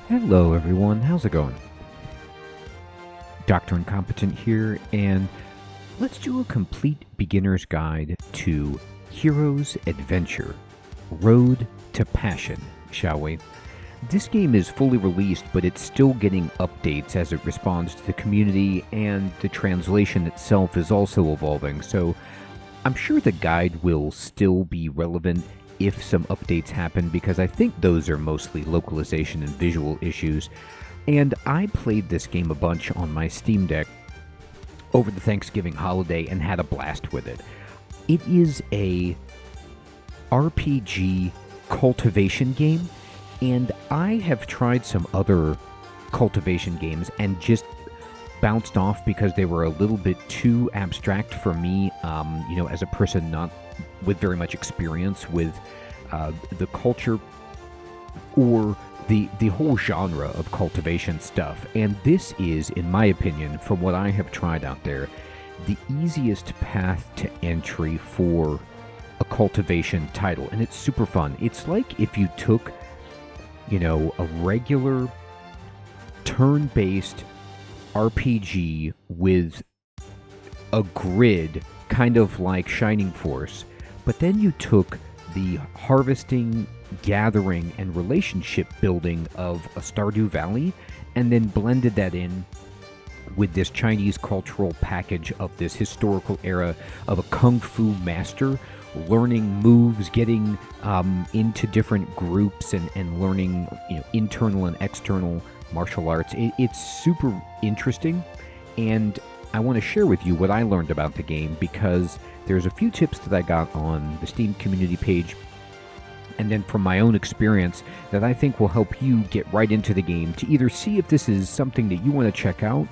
Hello everyone, how's it going? Dr. Incompetent here, and let's do a complete beginner's guide to Hero's Adventure, Road to Passion, shall we? This game is fully released, but it's still getting updates as it responds to the community, and the translation itself is also evolving, so I'm sure the guide will still be relevant if some updates happen, because I think those are mostly localization and visual issues. And I played this game a bunch on my Steam Deck over the Thanksgiving holiday and had a blast with it. It is a RPG cultivation game, and I have tried some other cultivation games and just bounced off because they were a little bit too abstract for me, as a person not with very much experience with the culture or the whole genre of cultivation stuff. And this is, in my opinion, from what I have tried out there, the easiest path to entry for a cultivation title. And it's super fun. It's like if you took, a regular turn-based RPG with a grid, kind of like Shining Force, but then you took the harvesting, gathering, and relationship building of a Stardew Valley and then blended that in with this Chinese cultural package of this historical era of a kung fu master learning moves, getting into different groups and learning internal and external martial arts. It's super interesting, and I want to share with you what I learned about the game, because there's a few tips that I got on the Steam community page and then from my own experience that I think will help you get right into the game to either see if this is something that you want to check out,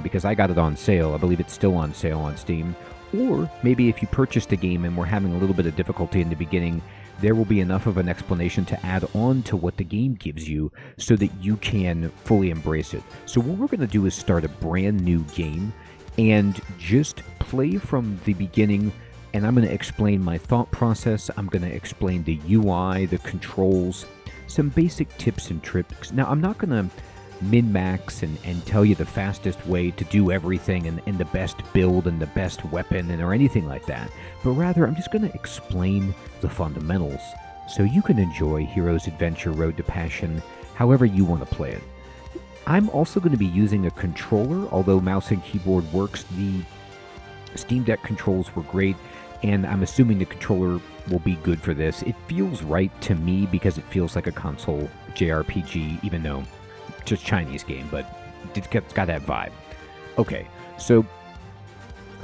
because I got it on sale. I believe it's still on sale on Steam. Or maybe if you purchased the game and were having a little bit of difficulty in the beginning, there will be enough of an explanation to add on to what the game gives you so that you can fully embrace it. So what we're going to do is start a brand new game and just play from the beginning, and I'm going to explain my thought process. I'm going to explain the UI, the controls, some basic tips and tricks. Now, I'm not going to min-max and tell you the fastest way to do everything and the best build and the best weapon or anything like that, but rather I'm just going to explain the fundamentals so you can enjoy Hero's Adventure Road to Passion however you want to play it. I'm also going to be using a controller, although mouse and keyboard works. The Steam Deck controls were great, and I'm assuming the controller will be good for this. It feels right to me because it feels like a console JRPG, even though just Chinese game, but it's got that vibe. Okay, so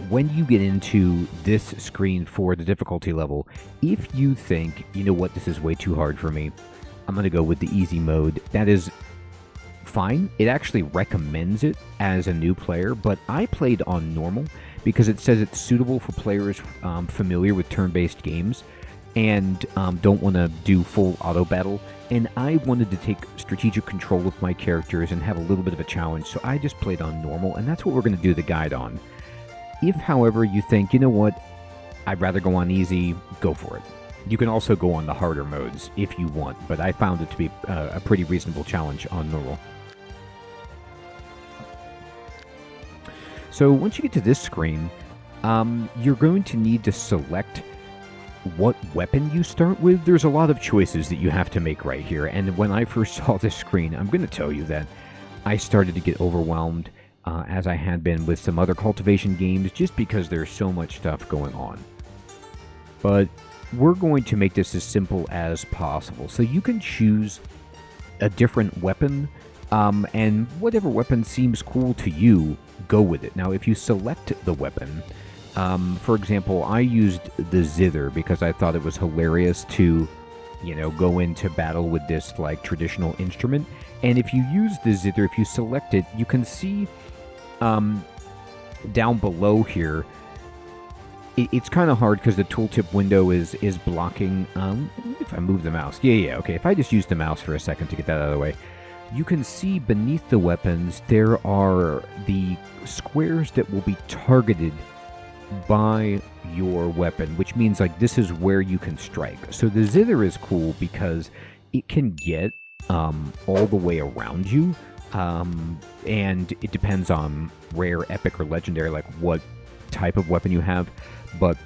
when you get into this screen for the difficulty level, if you think, this is way too hard for me, I'm going to go with the easy mode. That is fine. It actually recommends it as a new player, but I played on normal because it says it's suitable for players familiar with turn-based games and don't want to do full auto battle. And I wanted to take strategic control of my characters and have a little bit of a challenge, so I just played on normal, and that's what we're going to do the guide on. If, however, you think, I'd rather go on easy, go for it. You can also go on the harder modes if you want, but I found it to be a pretty reasonable challenge on normal. So once you get to this screen, you're going to need to select what weapon you start with. There's a lot of choices that you have to make right here, and when I first saw this screen, I'm going to tell you that I started to get overwhelmed, as I had been with some other cultivation games, just because there's so much stuff going on. But we're going to make this as simple as possible, so you can choose a different weapon, and whatever weapon seems cool to you, go with it. Now, if you select the weapon, for example, I used the zither because I thought it was hilarious to, go into battle with this, traditional instrument. And if you use the zither, if you select it, you can see down below here, it's kind of hard because the tooltip window is blocking. If I move the mouse. Okay. If I just use the mouse for a second to get that out of the way, you can see beneath the weapons, there are the squares that will be targeted by your weapon, which means this is where you can strike. So the zither is cool because it can get all the way around you. And it depends on rare, epic, or legendary, like what type of weapon you have. But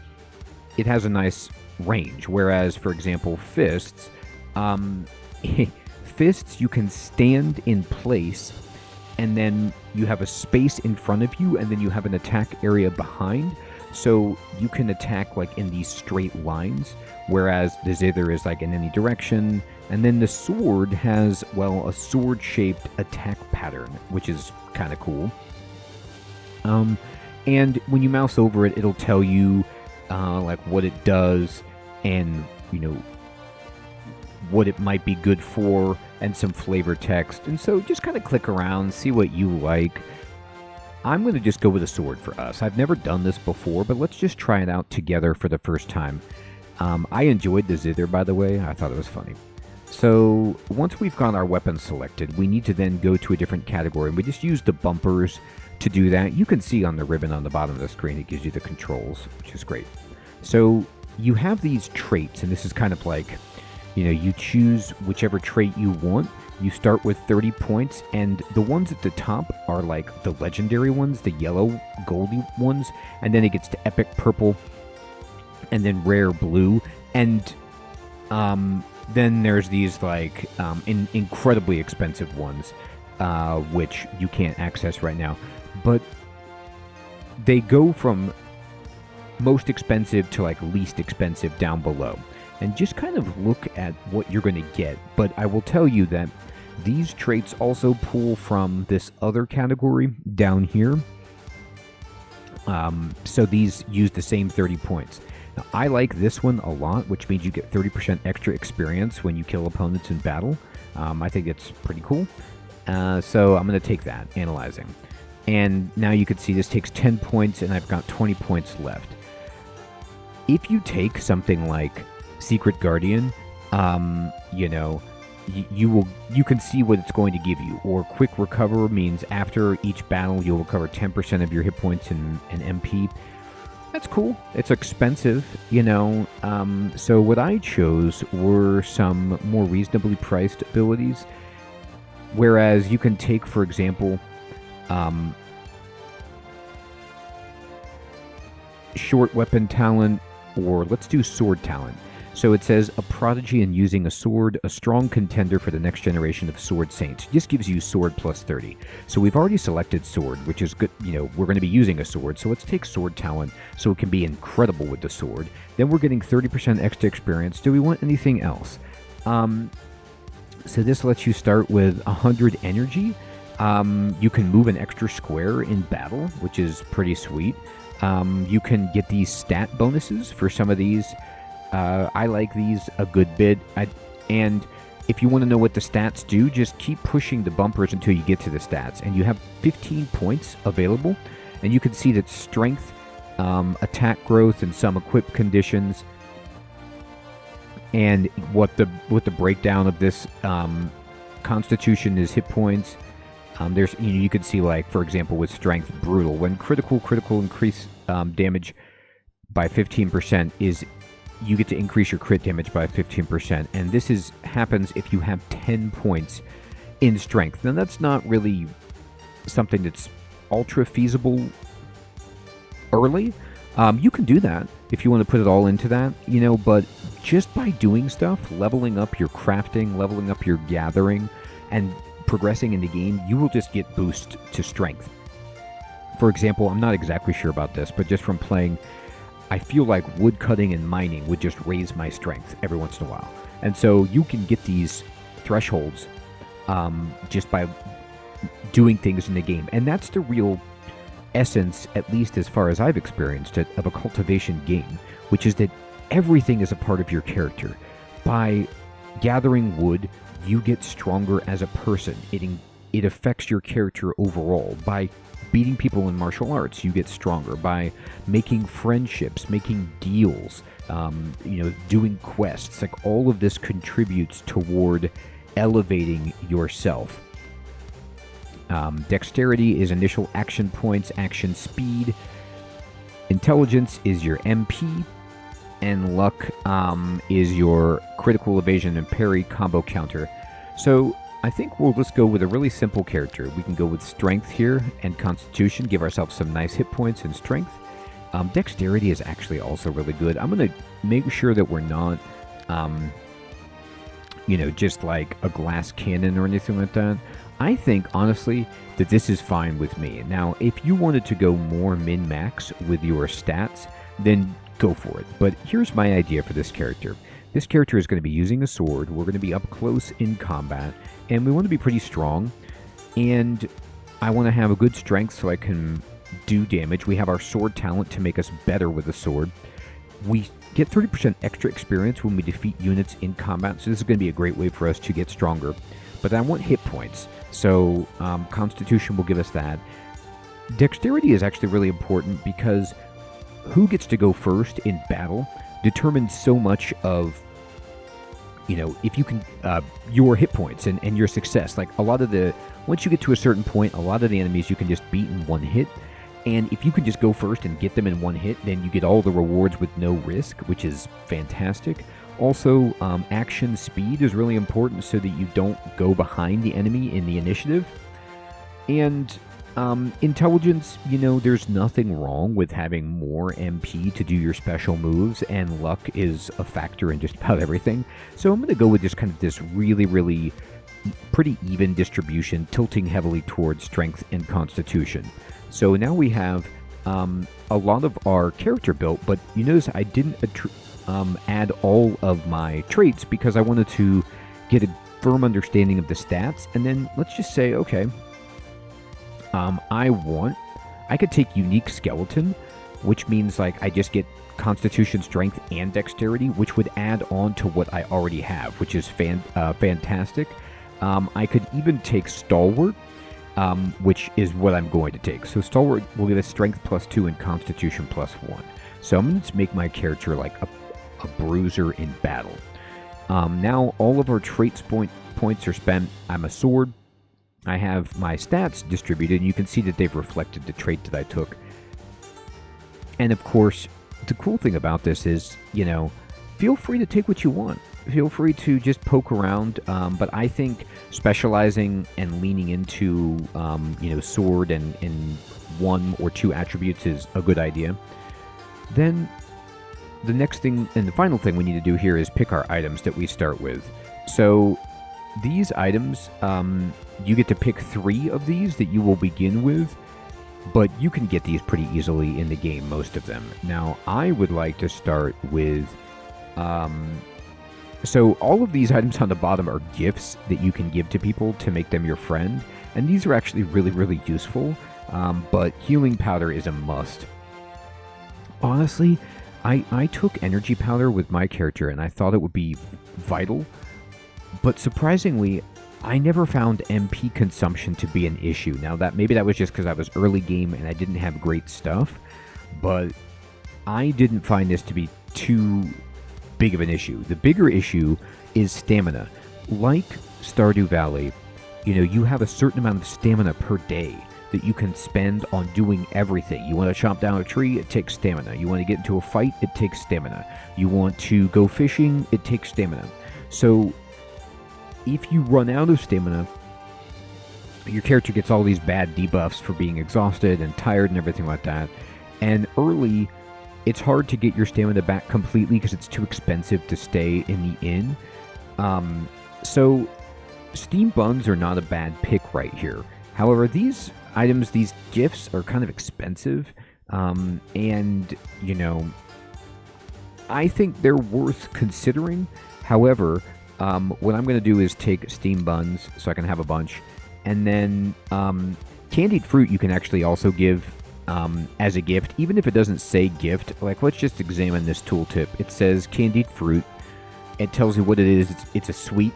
it has a nice range. Whereas, for example, fists, fists you can stand in place, and then you have a space in front of you, and then you have an attack area behind. So you can attack like in these straight lines, whereas the zither is like in any direction. And then the sword has, well, a sword-shaped attack pattern, which is kind of cool. And when you mouse over it, it'll tell you like what it does, and what it might be good for, and some flavor text. And so just kind of click around, see what you like. I'm going to just go with a sword for us. I've never done this before, but let's just try it out together for the first time. I enjoyed the zither, by the way. I thought it was funny. So once we've got our weapon selected, we need to then go to a different category. We just use the bumpers to do that. You can see on the ribbon on the bottom of the screen, it gives you the controls, which is great. So you have these traits, and this is kind of like, you choose whichever trait you want. You start with 30 points, and the ones at the top are like the legendary ones, the yellow, goldy ones, and then it gets to epic purple, and then rare blue, and then there's these like incredibly expensive ones, which you can't access right now, but they go from most expensive to like least expensive down below. And just kind of look at what you're going to get. But I will tell you that these traits also pull from this other category down here. So these use the same 30 points. Now, I like this one a lot, which means you get 30% extra experience when you kill opponents in battle. I think it's pretty cool. So I'm going to take that, analyzing. And now you can see this takes 10 points, and I've got 20 points left. If you take something like Secret Guardian, you can see what it's going to give you. Or Quick Recover means after each battle you'll recover 10% of your hit points and MP. That's cool. It's expensive, so what I chose were some more reasonably priced abilities. Whereas you can take, for example, short weapon talent, or let's do sword talent. So it says, a prodigy in using a sword, a strong contender for the next generation of sword saints. It just gives you sword plus 30. So we've already selected sword, which is good. We're going to be using a sword. So let's take sword talent so it can be incredible with the sword. Then we're getting 30% extra experience. Do we want anything else? So this lets you start with 100 energy. You can move an extra square in battle, which is pretty sweet. You can get these stat bonuses for some of these. I like these a good bit. And if you want to know what the stats do, just keep pushing the bumpers until you get to the stats. And you have 15 points available. And you can see that strength, attack growth, and some equip conditions. And what the breakdown of this constitution is hit points. There's you can see, like, for example, with strength, brutal, when critical increase damage by 15% is you get to increase your crit damage by 15%, and this happens if you have 10 points in strength. Now that's not really something that's ultra feasible early. You can do that if you want to put it all into that, but just by doing stuff, leveling up your crafting, leveling up your gathering, and progressing in the game, you will just get boost to strength. For example, I'm not exactly sure about this, but just from playing, I feel like woodcutting and mining would just raise my strength every once in a while. And so you can get these thresholds just by doing things in the game. And that's the real essence, at least as far as I've experienced it, of a cultivation game, which is that everything is a part of your character. By gathering wood, you get stronger as a person. It affects your character overall. By beating people in martial arts, you get stronger. By making friendships, making deals, doing quests, like all of this contributes toward elevating yourself. Dexterity is initial action points, action speed. Intelligence is your MP. And luck is your critical evasion and parry combo counter. So I think we'll just go with a really simple character. We can go with strength here and constitution, give ourselves some nice hit points and strength. Dexterity is actually also really good. I'm going to make sure that we're not, just like a glass cannon or anything like that. I think, honestly, that this is fine with me. Now, if you wanted to go more min-max with your stats, then go for it. But here's my idea for this character. This character is going to be using a sword. We're going to be up close in combat, and we want to be pretty strong. And I want to have a good strength so I can do damage. We have our sword talent to make us better with the sword. We get 30% extra experience when we defeat units in combat, so this is going to be a great way for us to get stronger. But I want hit points, so Constitution will give us that. Dexterity is actually really important because who gets to go first in battle determines so much of, if you can, your hit points and your success. Like once you get to a certain point, a lot of the enemies you can just beat in one hit. And if you can just go first and get them in one hit, then you get all the rewards with no risk, which is fantastic. Also, action speed is really important so that you don't go behind the enemy in the initiative. And intelligence, there's nothing wrong with having more MP to do your special moves, and luck is a factor in just about everything. So I'm going to go with just kind of this really, really pretty even distribution, tilting heavily towards strength and constitution. So now we have a lot of our character built, but you notice I didn't add all of my traits because I wanted to get a firm understanding of the stats. And then let's just say, okay, I could take unique skeleton, which means like I just get constitution, strength, and dexterity, which would add on to what I already have, which is fantastic. I could even take stalwart, which is what I'm going to take. So stalwart will get a strength +2 and constitution +1. So I'm going to make my character like a bruiser in battle. Now all of our traits points are spent. I'm a sword. I have my stats distributed, and you can see that they've reflected the trait that I took. And of course, the cool thing about this is, feel free to take what you want. Feel free to just poke around, but I think specializing and leaning into, sword and one or two attributes is a good idea. Then the next thing and the final thing we need to do here is pick our items that we start with. So these items, you get to pick 3 of these that you will begin with, but you can get these pretty easily in the game, most of them. Now, I would like to start with... So all of these items on the bottom are gifts that you can give to people to make them your friend, and these are actually really, really useful, but healing powder is a must. Honestly, I took energy powder with my character, and I thought it would be vital, but surprisingly, I never found MP consumption to be an issue. Now, maybe that was just because I was early game and I didn't have great stuff, but I didn't find this to be too big of an issue. The bigger issue is stamina. Like Stardew Valley, you have a certain amount of stamina per day that you can spend on doing everything. You want to chop down a tree, it takes stamina. You want to get into a fight, it takes stamina. You want to go fishing, it takes stamina. So if you run out of stamina, your character gets all these bad debuffs for being exhausted and tired and everything like that. And early, it's hard to get your stamina back completely because it's too expensive to stay in the inn. So steam buns are not a bad pick right here. However, these items, these gifts, are kind of expensive. And, I think they're worth considering. However, what I'm going to do is take steam buns so I can have a bunch. And then candied fruit you can actually also give as a gift, even if it doesn't say gift. Like, let's just examine this tooltip. It says candied fruit. It tells you what it is. It's a sweet,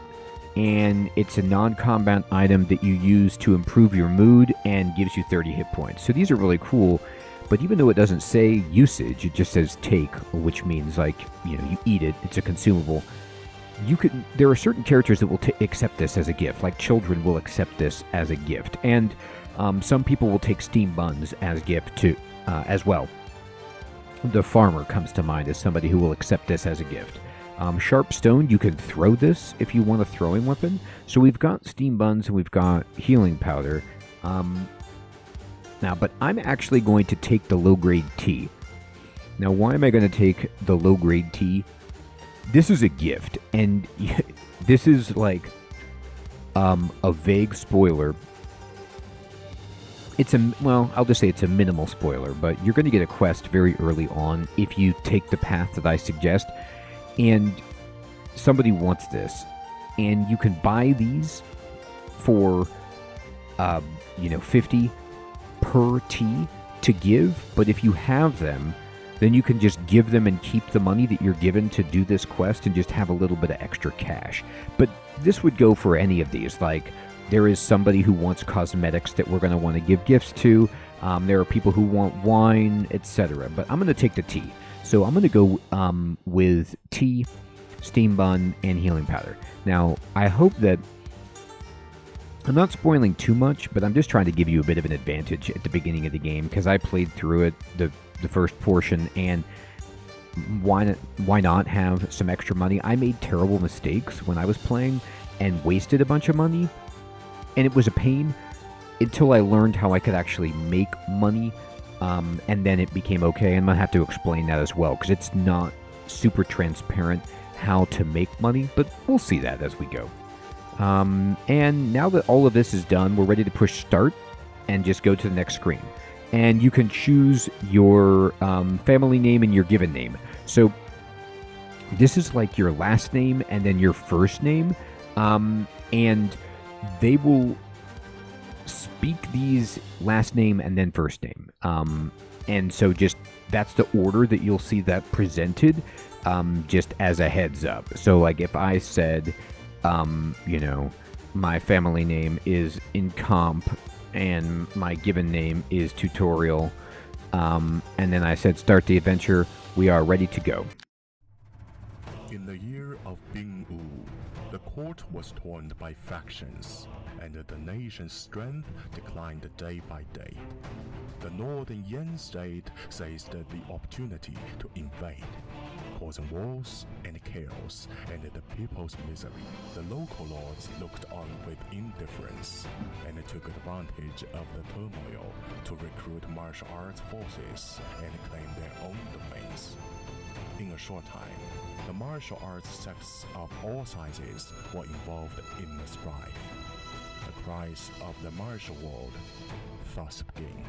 and it's a non-combat item that you use to improve your mood and gives you 30 hit points. So these are really cool, but even though it doesn't say usage, it just says take, which means like, you eat it. It's a consumable. There are certain characters that will accept this as a gift, like children will accept this as a gift, and some people will take steam buns as gift too, as well. The farmer comes to mind as somebody who will accept this as a gift. Sharp stone, you can throw this if you want a throwing weapon. So we've got steam buns and we've got healing powder. Now, but I'm actually going to take the low-grade tea. Now, why am I going to take the low-grade tea? This is a gift, and this is like a vague spoiler. Well, I'll just say it's a minimal spoiler, but you're going to get a quest very early on if you take the path that I suggest, and somebody wants this, and you can buy these for, 50 per tea to give, but if you have them, then you can just give them and keep the money that you're given to do this quest and just have a little bit of extra cash. But this would go for any of these. Like, there is somebody who wants cosmetics that we're going to want to give gifts to. There are people who want wine, etc. But I'm going to take the tea. So I'm going to go with tea, steam bun, and healing powder. Now, I hope that I'm not spoiling too much, but I'm just trying to give you a bit of an advantage at the beginning of the game, because I played through it, the first portion, and why not have some extra money? I made terrible mistakes when I was playing and wasted a bunch of money, and it was a pain until I learned how I could actually make money, and then it became okay. I'm going to have to explain that as well, because it's not super transparent how to make money, but we'll see that as we go. And now that all of this is done, we're ready to push start and just go to the next screen. And you can choose your family name and your given name. So this is like your last name and then your first name. And they will speak these last name and then first name. And so just that's the order that you'll see that presented, just as a heads up. So like if I said, my family name is in comp and my given name is tutorial, and then I said start the adventure, we are ready to go. In the year of Bing Wu, the court was torn by factions, and the nation's strength declined day by day. The northern Yan state seized the opportunity to invade, causing wars and chaos and the people's misery. The local lords looked on with indifference and took advantage of the turmoil to recruit martial arts forces and claim their own domains. In a short time, the martial arts sects of all sizes were involved in the strife. The cries of the martial world thus begin.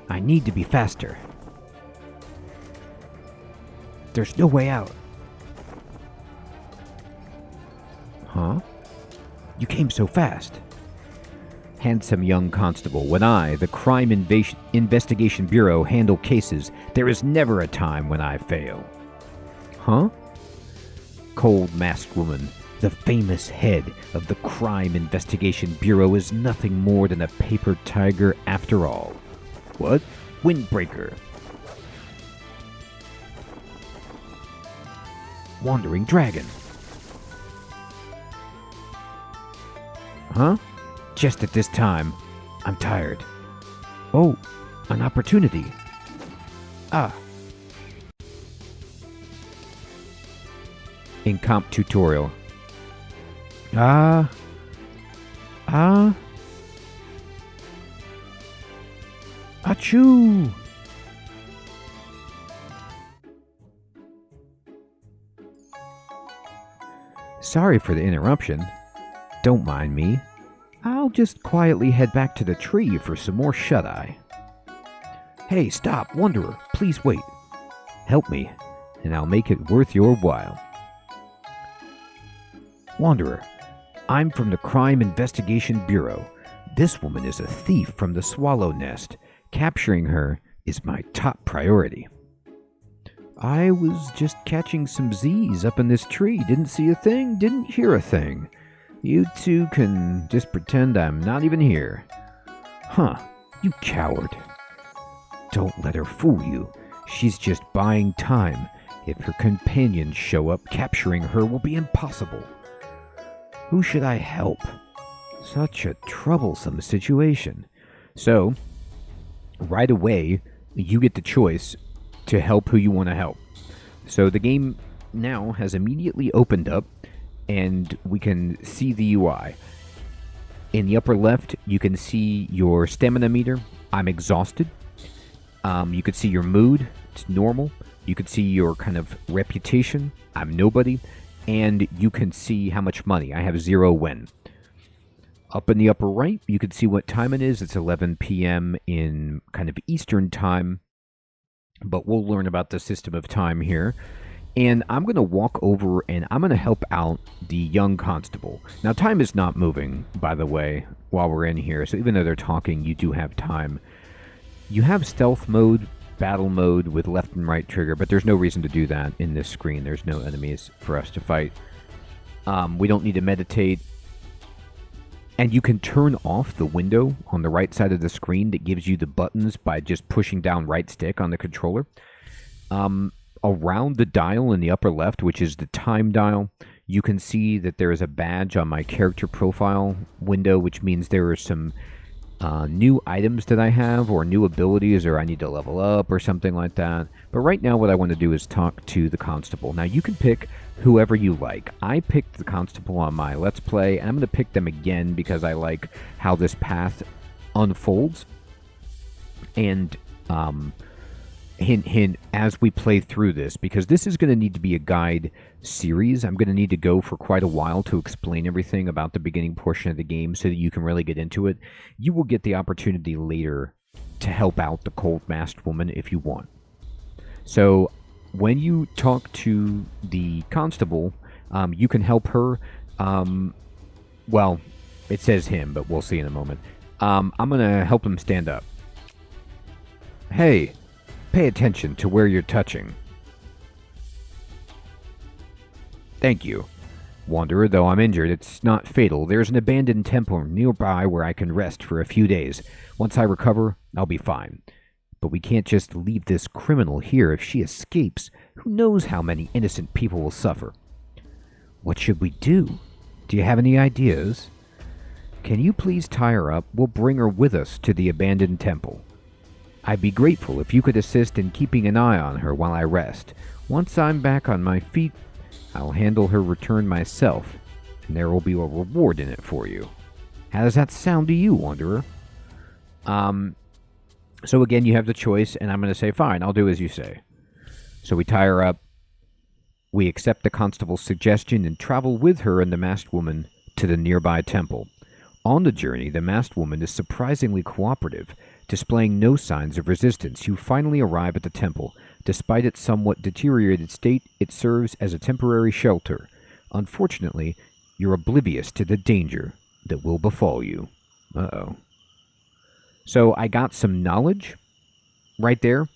I need to be faster. There's no way out. Huh? You came so fast. Handsome young constable, when I, the Crime Investigation Bureau, handle cases, there is never a time when I fail. Huh? Cold masked woman, the famous head of the Crime Investigation Bureau is nothing more than a paper tiger after all. What? Windbreaker. Wandering dragon. Huh? Just at this time. I'm tired. Oh, an opportunity. Ah. In comp tutorial. Achoo! Sorry for the interruption. Don't mind me. I'll just quietly head back to the tree for some more shut-eye. Hey, stop, Wanderer. Please wait. Help me, and I'll make it worth your while. Wanderer, I'm from the Crime Investigation Bureau. This woman is a thief from the Swallow Nest. Capturing her is my top priority. I was just catching some Z's up in this tree. Didn't see a thing, didn't hear a thing. You two can just pretend I'm not even here. Huh, you coward. Don't let her fool you. She's just buying time. If her companions show up, capturing her will be impossible. Who should I help? Such a troublesome situation. So, right away, you get the choice to help who you want to help. So the game now has immediately opened up, and we can see the UI. In the upper left, you can see your stamina meter. I'm exhausted. You could see your mood. It's normal. You could see your kind of reputation. I'm nobody. And you can see how much money. I have 0 win. Up in the upper right, you can see what time it is. It's 11 p.m. in kind of Eastern time. But we'll learn about the system of time here. And I'm going to walk over and I'm going to help out the young constable. Now, time is not moving, by the way, while we're in here. So even though they're talking, you do have time. You have stealth mode, battle mode with left and right trigger, but there's no reason to do that in this screen. There's no enemies for us to fight. We don't need to meditate. And you can turn off the window on the right side of the screen that gives you the buttons by just pushing down right stick on the controller. Around the dial in the upper left, which is the time dial, you can see that there is a badge on my character profile window, which means there are some new items that I have, or new abilities, or I need to level up, or something like that. But right now what I want to do is talk to the constable. Now you can pick whoever you like. I picked the constable on my Let's Play, and I'm going to pick them again because I like how this path unfolds. And, hint, hint, as we play through this, because this is going to need to be a guide series. I'm going to need to go for quite a while to explain everything about the beginning portion of the game so that you can really get into it. You will get the opportunity later to help out the cold masked woman if you want. So when you talk to the constable, you can help her. Well, it says him, but we'll see in a moment. I'm going to help him stand up. Hey, pay attention to where you're touching. Thank you. Wanderer, though I'm injured, it's not fatal. There's an abandoned temple nearby where I can rest for a few days. Once I recover, I'll be fine. But we can't just leave this criminal here. If she escapes, who knows how many innocent people will suffer? What should we do? Do you have any ideas? Can you please tie her up? We'll bring her with us to the abandoned temple. I'd be grateful if you could assist in keeping an eye on her while I rest. Once I'm back on my feet, I'll handle her return myself, and there will be a reward in it for you. How does that sound to you, Wanderer? So again, you have the choice, and I'm going to say, fine, I'll do as you say. So we tie her up. We accept the constable's suggestion and travel with her and the masked woman to the nearby temple. On the journey, the masked woman is surprisingly cooperative, displaying no signs of resistance. You finally arrive at the temple. Despite its somewhat deteriorated state, it serves as a temporary shelter. Unfortunately, you're oblivious to the danger that will befall you. Uh-oh. So I got some knowledge right there,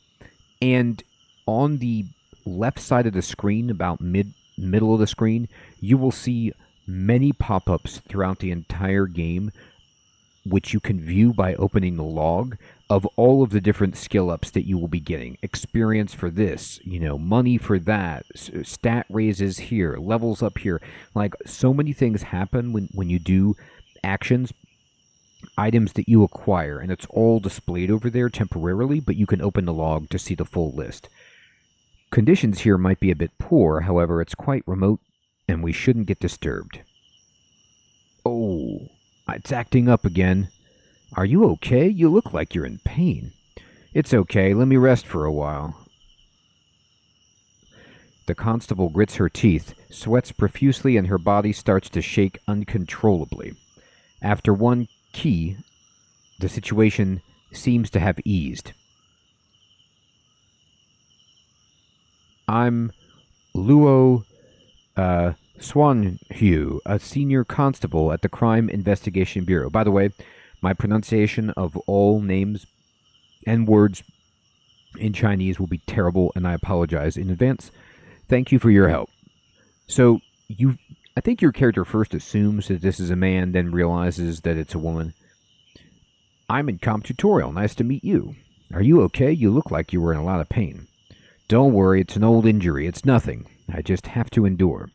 and on the left side of the screen, about middle of the screen, you will see many pop-ups throughout the entire game, which you can view by opening the log of all of the different skill ups that you will be getting. Experience for this, money for that, stat raises here, levels up here. Like, so many things happen when you do actions, items that you acquire, and it's all displayed over there temporarily, but you can open the log to see the full list. Conditions here might be a bit poor, however, it's quite remote, and we shouldn't get disturbed. Oh, it's acting up again. Are you okay? You look like you're in pain. It's okay, let me rest for a while. The constable grits her teeth, sweats profusely, and her body starts to shake uncontrollably. After one key, the situation seems to have eased. I'm Luo Swanhue, a senior constable at the Crime Investigation Bureau. By the way, my pronunciation of all names and words in Chinese will be terrible, and I apologize in advance. Thank you for your help. So, I think your character first assumes that this is a man, then realizes that it's a woman. I'm in comp tutorial. Nice to meet you. Are you okay? You look like you were in a lot of pain. Don't worry, it's an old injury. It's nothing. I just have to endure.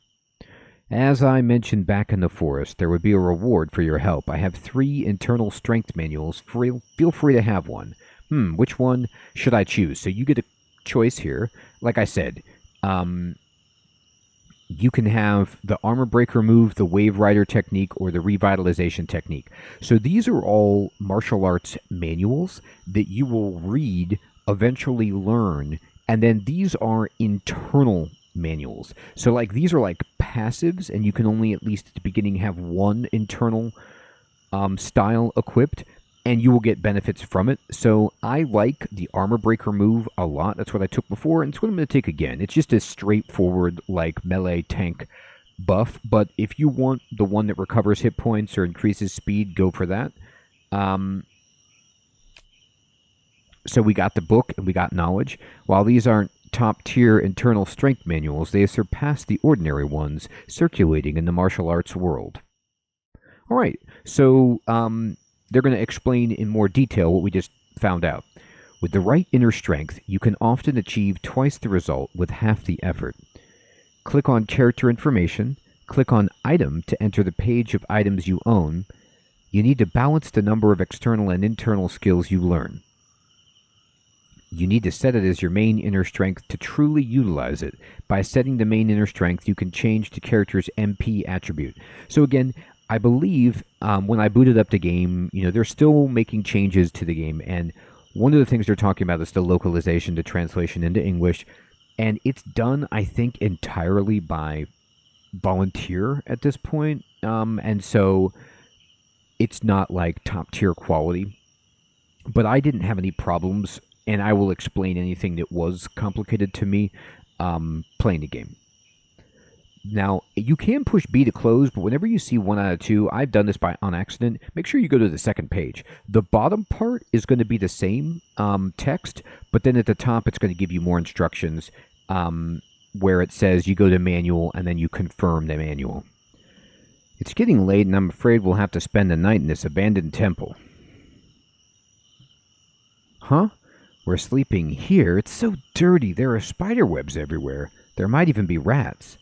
As I mentioned back in the forest, there would be a reward for your help. I have 3 internal strength manuals. Feel free to have one. Which one should I choose? So you get a choice here. Like I said, you can have the armor breaker move, the wave rider technique, or the revitalization technique. So these are all martial arts manuals that you will read, eventually learn, and then these are internal manuals. So like these are like passives, and you can only at least at the beginning have one internal style equipped, and you will get benefits from it. So I like the armor breaker move a lot. That's what I took before, and it's what I'm going to take again. It's just a straightforward like melee tank buff, but if you want the one that recovers hit points or increases speed, go for that. So we got the book and we got knowledge. While these aren't top-tier internal strength manuals, they surpass the ordinary ones circulating in the martial arts world. All right, so they're going to explain in more detail what we just found out. With the right inner strength, you can often achieve twice the result with half the effort. Click on character information, click on item to enter the page of items you own. You need to balance the number of external and internal skills you learn. You need to set it as your main inner strength to truly utilize it. By setting the main inner strength, you can change the character's MP attribute. So again, I believe when I booted up the game, they're still making changes to the game, and one of the things they're talking about is the localization, the translation into English, and it's done, I think, entirely by volunteer at this point, and so it's not like top-tier quality, but I didn't have any problems, and I will explain anything that was complicated to me playing the game. Now, you can push B to close, but whenever you see 1 out of 2, I've done this on accident, make sure you go to the second page. The bottom part is going to be the same text, but then at the top it's going to give you more instructions where it says you go to manual and then you confirm the manual. It's getting late and I'm afraid we'll have to spend the night in this abandoned temple. Huh? We're sleeping here? It's so dirty. There are spider webs everywhere. There might even be rats.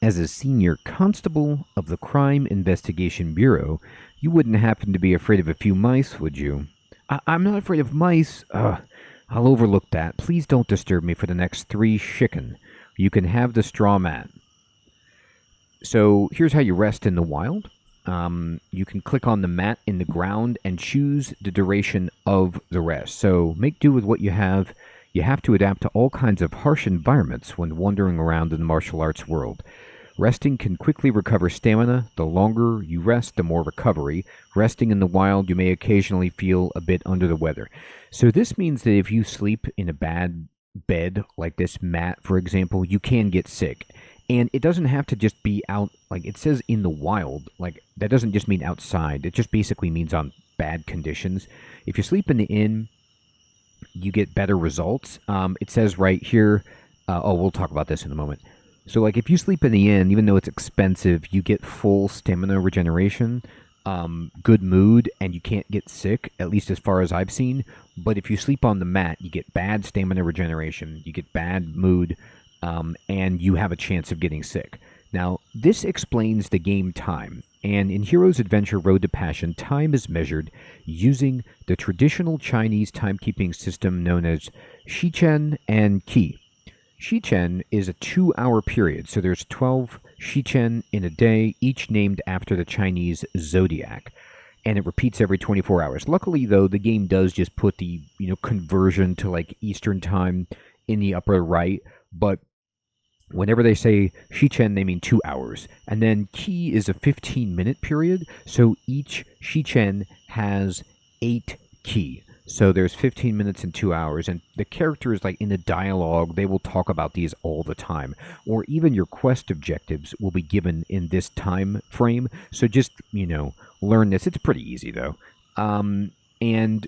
As a senior constable of the Crime Investigation Bureau, you wouldn't happen to be afraid of a few mice, would you? I'm not afraid of mice. I'll overlook that. Please don't disturb me for the next 3 shichen. You can have the straw mat. So here's how you rest in the wild. You can click on the mat in the ground and choose the duration of the rest. So make do with what you have. You have to adapt to all kinds of harsh environments when wandering around in the martial arts world. Resting can quickly recover stamina. The longer you rest, the more recovery. Resting in the wild, you may occasionally feel a bit under the weather. So this means that if you sleep in a bad bed, like this mat, for example, you can get sick. And it doesn't have to just be out, like it says in the wild, like that doesn't just mean outside. It just basically means on bad conditions. If you sleep in the inn, you get better results. It says right here, we'll talk about this in a moment. So like if you sleep in the inn, even though it's expensive, you get full stamina regeneration, good mood, and you can't get sick, at least as far as I've seen. But if you sleep on the mat, you get bad stamina regeneration, you get bad mood, and you have a chance of getting sick. Now, this explains the game time. And in Hero's Adventure Road to Passion, time is measured using the traditional Chinese timekeeping system known as Shichen and Ke. Shichen is a 2-hour period, so there's 12 Shichen in a day, each named after the Chinese zodiac, and it repeats every 24 hours. Luckily, though, the game does just put the conversion to like Eastern time in the upper right, but whenever they say Shichen, they mean 2 hours. And then Ki is a 15-minute period, so each Shichen has 8 Ki. So there's 15 minutes and 2 hours, and the characters, like in the dialogue, they will talk about these all the time. Or even your quest objectives will be given in this time frame. So just, learn this. It's pretty easy, though. And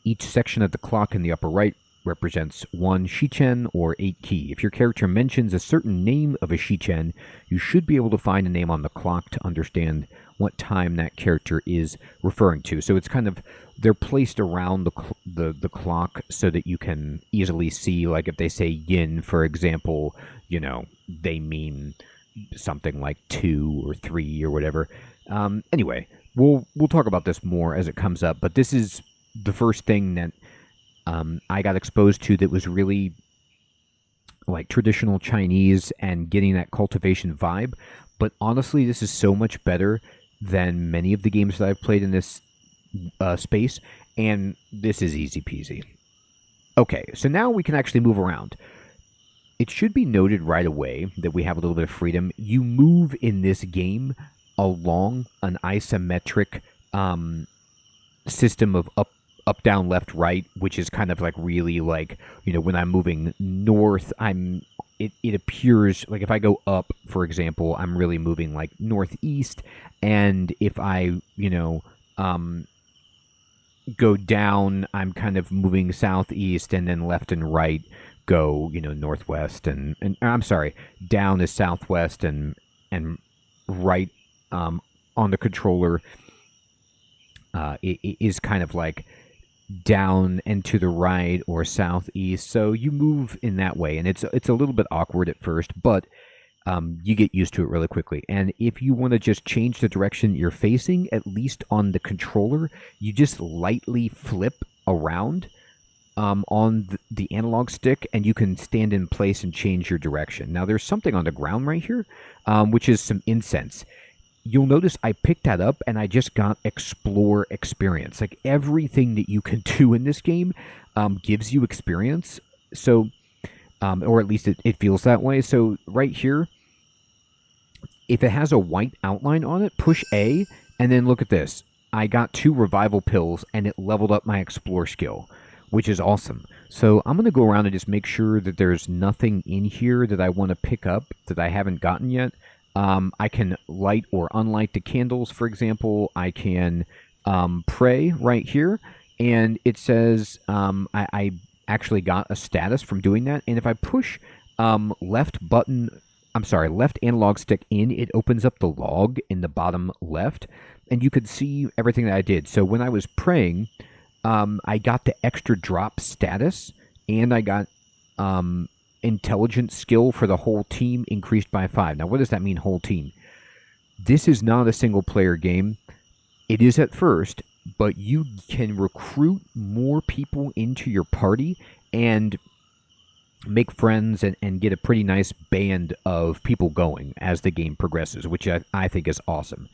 each section of the clock in the upper right represents 1 Shichen or 8 Ke. If your character mentions a certain name of a Shichen, you should be able to find a name on the clock to understand what time that character is referring to. So it's kind of, they're placed around the clock so that you can easily see, like if they say yin, for example, you know, they mean something like 2 or 3 or whatever. Anyway, we'll talk about this more as it comes up, but this is the first thing that I got exposed to that was really like traditional Chinese and getting that cultivation vibe. But honestly, this is so much better than many of the games that I've played in this space, and this is easy peasy. Okay, so now we can actually move around. It should be noted right away that we have a little bit of freedom. You move in this game along an isometric system of up, down, left, right, which is kind of like really like, you know, when I'm moving north, it appears like if I go up, for example, I'm really moving like northeast, and if I, you know, go down, I'm kind of moving southeast, and then left and right go, you know, northwest, and I'm sorry, down is southwest, and right on the controller it is kind of like down and to the right or southeast. So you move in that way, and it's a little bit awkward at first, but you get used to it really quickly. And if you want to just change the direction you're facing, at least on the controller, you just lightly flip around on the analog stick, and you can stand in place and change your direction. Now, there's something on the ground right here, which is some incense. You'll notice I picked that up, and I just got Explore experience. Like, everything that you can do in this game gives you experience. So, or at least it feels that way. So, right here, if it has a white outline on it, push A, and then look at this. I got 2 revival pills, and it leveled up my Explore skill, which is awesome. So I'm going to go around and just make sure that there's nothing in here that I want to pick up that I haven't gotten yet. I can light or unlight the candles, for example. I can pray right here, and it says I actually got a status from doing that. And if I push left analog stick in, it opens up the log in the bottom left, and you could see everything that I did. So when I was praying, I got the extra drop status, and I got intelligence skill for the whole team increased by 5. Now, what does that mean, whole team? This is not a single-player game. It is at first, but you can recruit more people into your party and make friends and get a pretty nice band of people going as the game progresses, which I think is awesome.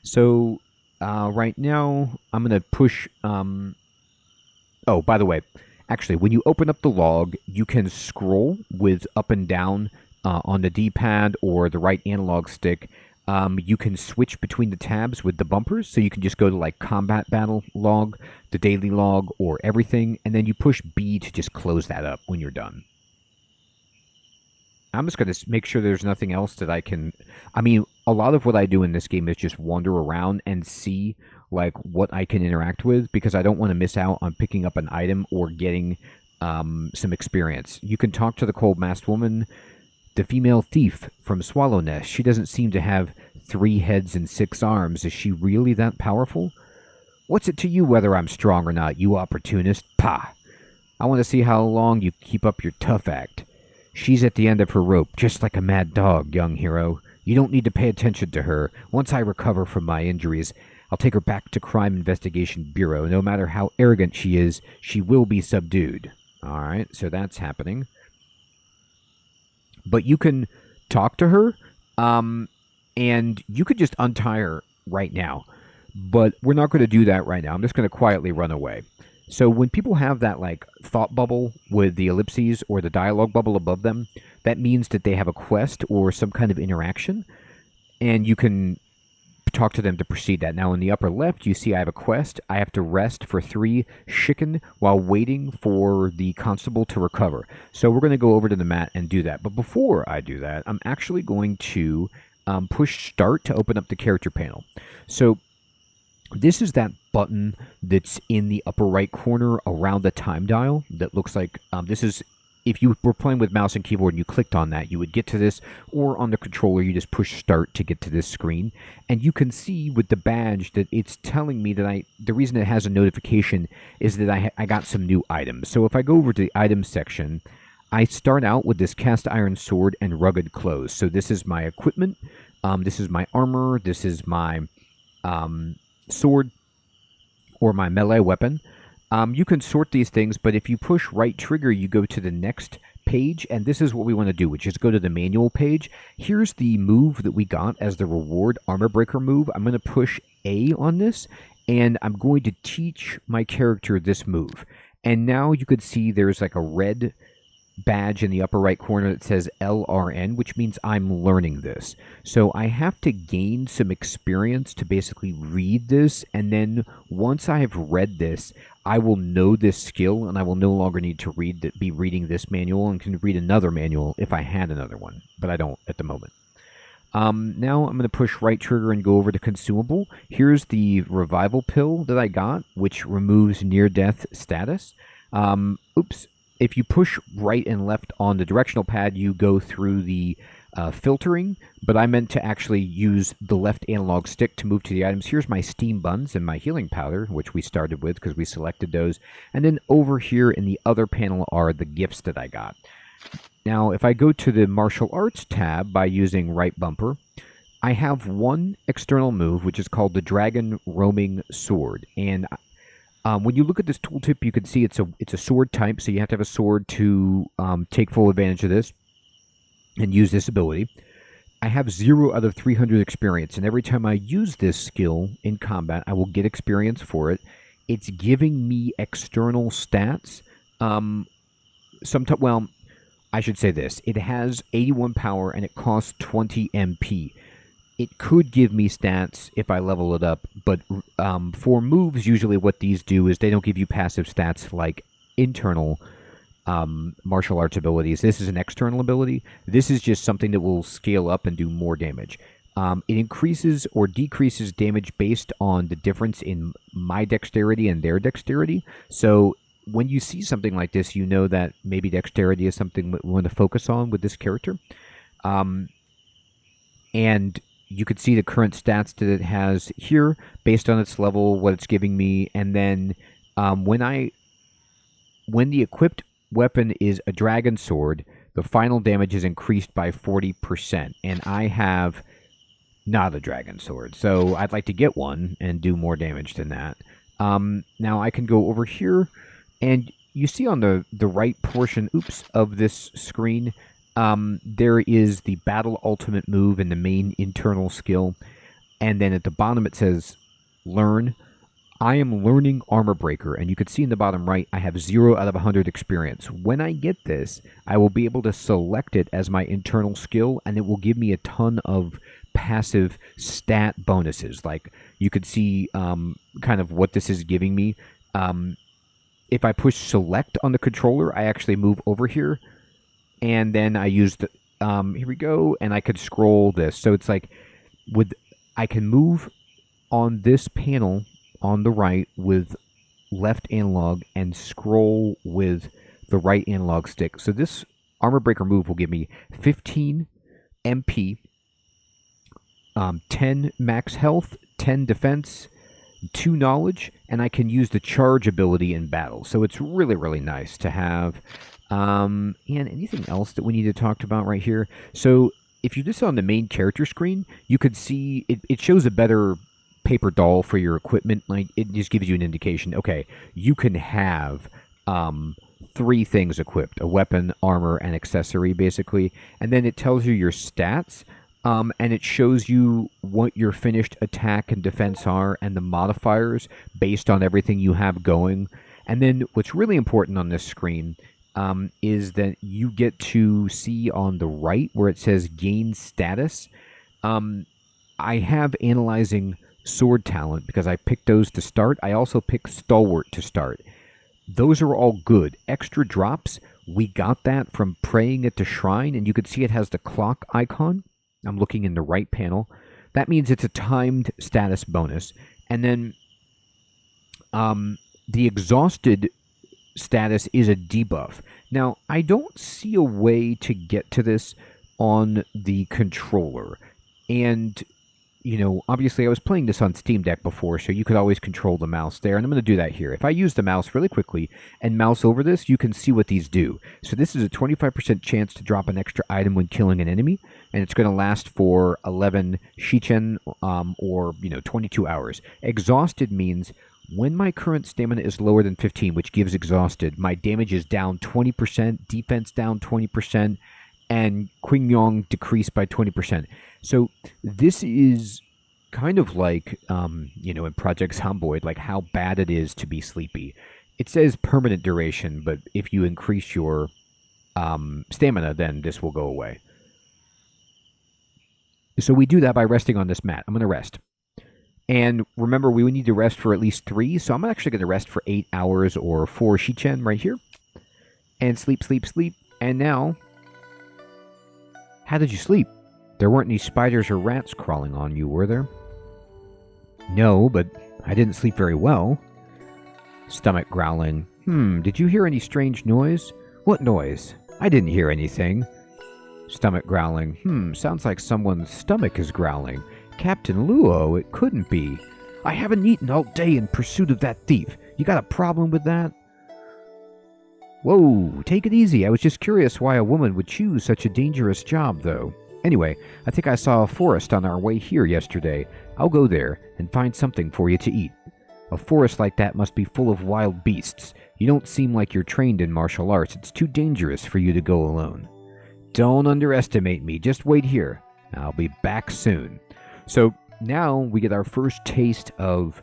So, right now, I'm going to push... Oh, by the way, actually, when you open up the log, you can scroll with up and down on the D-pad or the right analog stick. You can switch between the tabs with the bumpers, so you can just go to like combat battle log, the daily log, or everything, and then you push B to just close that up when you're done. I'm just going to make sure there's nothing else that I can... I mean, a lot of what I do in this game is just wander around and see like what I can interact with, because I don't want to miss out on picking up an item or getting some experience. You can talk to the cold-masked woman, the female thief from Swallow Nest. She doesn't seem to have 3 heads and 6 arms. Is she really that powerful? What's it to you whether I'm strong or not, you opportunist? Pah! I want to see how long you keep up your tough act. She's at the end of her rope, just like a mad dog, young hero. You don't need to pay attention to her. Once I recover from my injuries, I'll take her back to Crime Investigation Bureau. No matter how arrogant she is, she will be subdued. All right, so that's happening. But you can talk to her, and you could just untie her right now. But we're not going to do that right now. I'm just going to quietly run away. So when people have that like thought bubble with the ellipses or the dialogue bubble above them, that means that they have a quest or some kind of interaction, and you can talk to them to proceed that. Now in the upper left, you see I have a quest. I have to rest for 3 Shichen while waiting for the Constable to recover. So we're going to go over to the mat and do that. But before I do that, I'm actually going to push start to open up the character panel. So this is that button that's in the upper right corner around the time dial that looks like this is. If you were playing with mouse and keyboard and you clicked on that, you would get to this, or on the controller, you just push start to get to this screen. And you can see with the badge that it's telling me that the reason it has a notification is that I got some new items. So if I go over to the items section, I start out with this cast iron sword and rugged clothes. So this is my equipment, this is my armor, this is my sword, or my melee weapon. You can sort these things, but if you push right trigger, you go to the next page, and this is what we want to do, which is go to the manual page. Here's the move that we got as the reward, armor breaker move. I'm going to push A on this, and I'm going to teach my character this move. And now you could see there's like a red badge in the upper right corner that says LRN, which means I'm learning this. So I have to gain some experience to basically read this, and then once I have read this, I will know this skill, and I will no longer need to be reading this manual, and can read another manual if I had another one, but I don't at the moment. Now I'm going to push right trigger and go over to consumable. Here's the revival pill that I got, which removes near-death status. Oops. If you push right and left on the directional pad, you go through the filtering, but I meant to actually use the left analog stick to move to the items. Here's my steam buns and my healing powder, which we started with because we selected those. And then over here in the other panel are the gifts that I got. Now, if I go to the martial arts tab by using right bumper, I have one external move, which is called the Dragon Roaming Sword. And when you look at this tooltip, you can see it's a sword type, so you have to have a sword to take full advantage of this and use this ability. I have 0 out of 300 experience, and every time I use this skill in combat, I will get experience for it. It's giving me external stats. Well, I should say this. It has 81 power, and it costs 20 MP. It could give me stats if I level it up, but for moves, usually what these do is they don't give you passive stats like internal martial arts abilities. This is an external ability. This is just something that will scale up and do more damage. It increases or decreases damage based on the difference in my dexterity and their dexterity. So when you see something like this, you know that maybe dexterity is something we want to focus on with this character. And you could see the current stats that it has here based on its level, what it's giving me, and then when the equipped weapon is a dragon sword, the final damage is increased by 40%, and I have not a dragon sword, so I'd like to get one and do more damage than that. Now I can go over here, and you see on the right portion, of this screen, there is the battle ultimate move and the main internal skill, and then at the bottom it says learn. I am learning Armor Breaker, and you can see in the bottom right, I have 0 out of 100 experience. When I get this, I will be able to select it as my internal skill, and it will give me a ton of passive stat bonuses. Like, you could see kind of what this is giving me. If I push select on the controller, I actually move over here, and then I use the, here we go, and I could scroll this. So it's like, I can move on this panel on the right with left analog and scroll with the right analog stick. So this Armor Breaker move will give me 15 MP, 10 max health, 10 defense, 2 knowledge, and I can use the charge ability in battle. So it's really, really nice to have. And anything else that we need to talk about right here? So if you just on the main character screen, you could see it shows a better paper doll for your equipment. Like, it just gives you an indication, okay, you can have 3 things equipped: a weapon, armor, and accessory, basically. And then it tells you your stats, and it shows you what your finished attack and defense are and the modifiers based on everything you have going. And then what's really important on this screen is that you get to see on the right where it says gain status. I have analyzing sword talent because I picked those to start. I also picked stalwart to start. Those are all good. Extra drops, we got that from praying at the shrine, and you can see it has the clock icon. I'm looking in the right panel. That means it's a timed status bonus. And then the exhausted status is a debuff. Now, I don't see a way to get to this on the controller. And, obviously I was playing this on Steam Deck before, so you could always control the mouse there. And I'm going to do that here. If I use the mouse really quickly and mouse over this, you can see what these do. So this is a 25% chance to drop an extra item when killing an enemy. And it's going to last for 11 Shichen, or 22 hours. Exhausted means when my current stamina is lower than 15, which gives exhausted, my damage is down 20%, defense down 20%, and Qingyong decreased by 20%. So this is kind of like, in Project Zomboid, like how bad it is to be sleepy. It says permanent duration, but if you increase your stamina, then this will go away. So we do that by resting on this mat. I'm going to rest. And remember, we would need to rest for at least 3, so I'm actually going to rest for 8 hours or 4 Shichen right here. And sleep, sleep, sleep. And now, how did you sleep? There weren't any spiders or rats crawling on you, were there? No, but I didn't sleep very well. Stomach growling. Did you hear any strange noise? What noise? I didn't hear anything. Stomach growling. Sounds like someone's stomach is growling. Captain Luo, it couldn't be. I haven't eaten all day in pursuit of that thief. You got a problem with that? Whoa, take it easy. I was just curious why a woman would choose such a dangerous job, though. Anyway, I think I saw a forest on our way here yesterday. I'll go there and find something for you to eat. A forest like that must be full of wild beasts. You don't seem like you're trained in martial arts. It's too dangerous for you to go alone. Don't underestimate me. Just wait here. I'll be back soon. So now we get our first taste of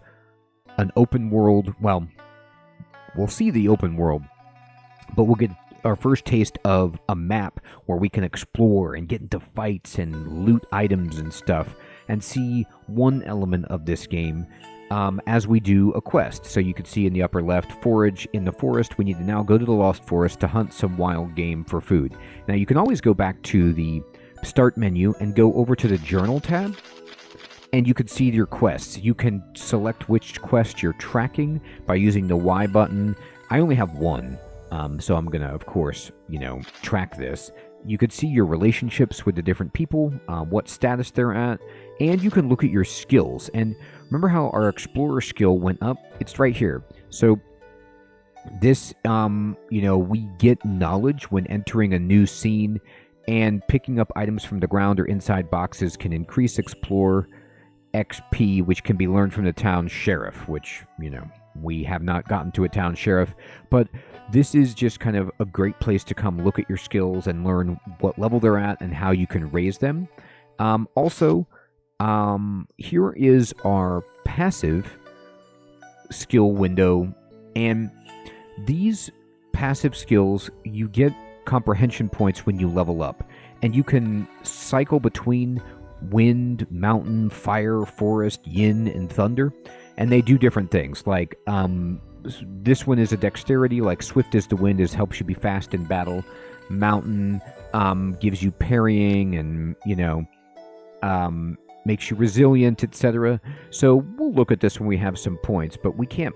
an open world. Well, we'll see the open world, but we'll get our first taste of a map where we can explore and get into fights and loot items and stuff and see one element of this game as we do a quest. So you can see in the upper left, forage in the forest. We need to now go to the Lost Forest to hunt some wild game for food. Now you can always go back to the start menu and go over to the journal tab, and you can see your quests. You can select which quest you're tracking by using the Y button. I only have one, so I'm going to, of course, track this. You could see your relationships with the different people, what status they're at, and you can look at your skills. And remember how our Explorer skill went up? It's right here. So this, we get knowledge when entering a new scene, and picking up items from the ground or inside boxes can increase Explorer XP, which can be learned from the town sheriff, which, we have not gotten to a town sheriff, but this is just kind of a great place to come look at your skills and learn what level they're at and how you can raise them. Also, here is our passive skill window, and these passive skills, you get comprehension points when you level up, and you can cycle between wind, mountain, fire, forest, yin, and thunder, and they do different things. Like this one is a dexterity, like swift as the wind helps you be fast in battle. Mountain gives you parrying and makes you resilient, etc. So we'll look at this when we have some points, but we can't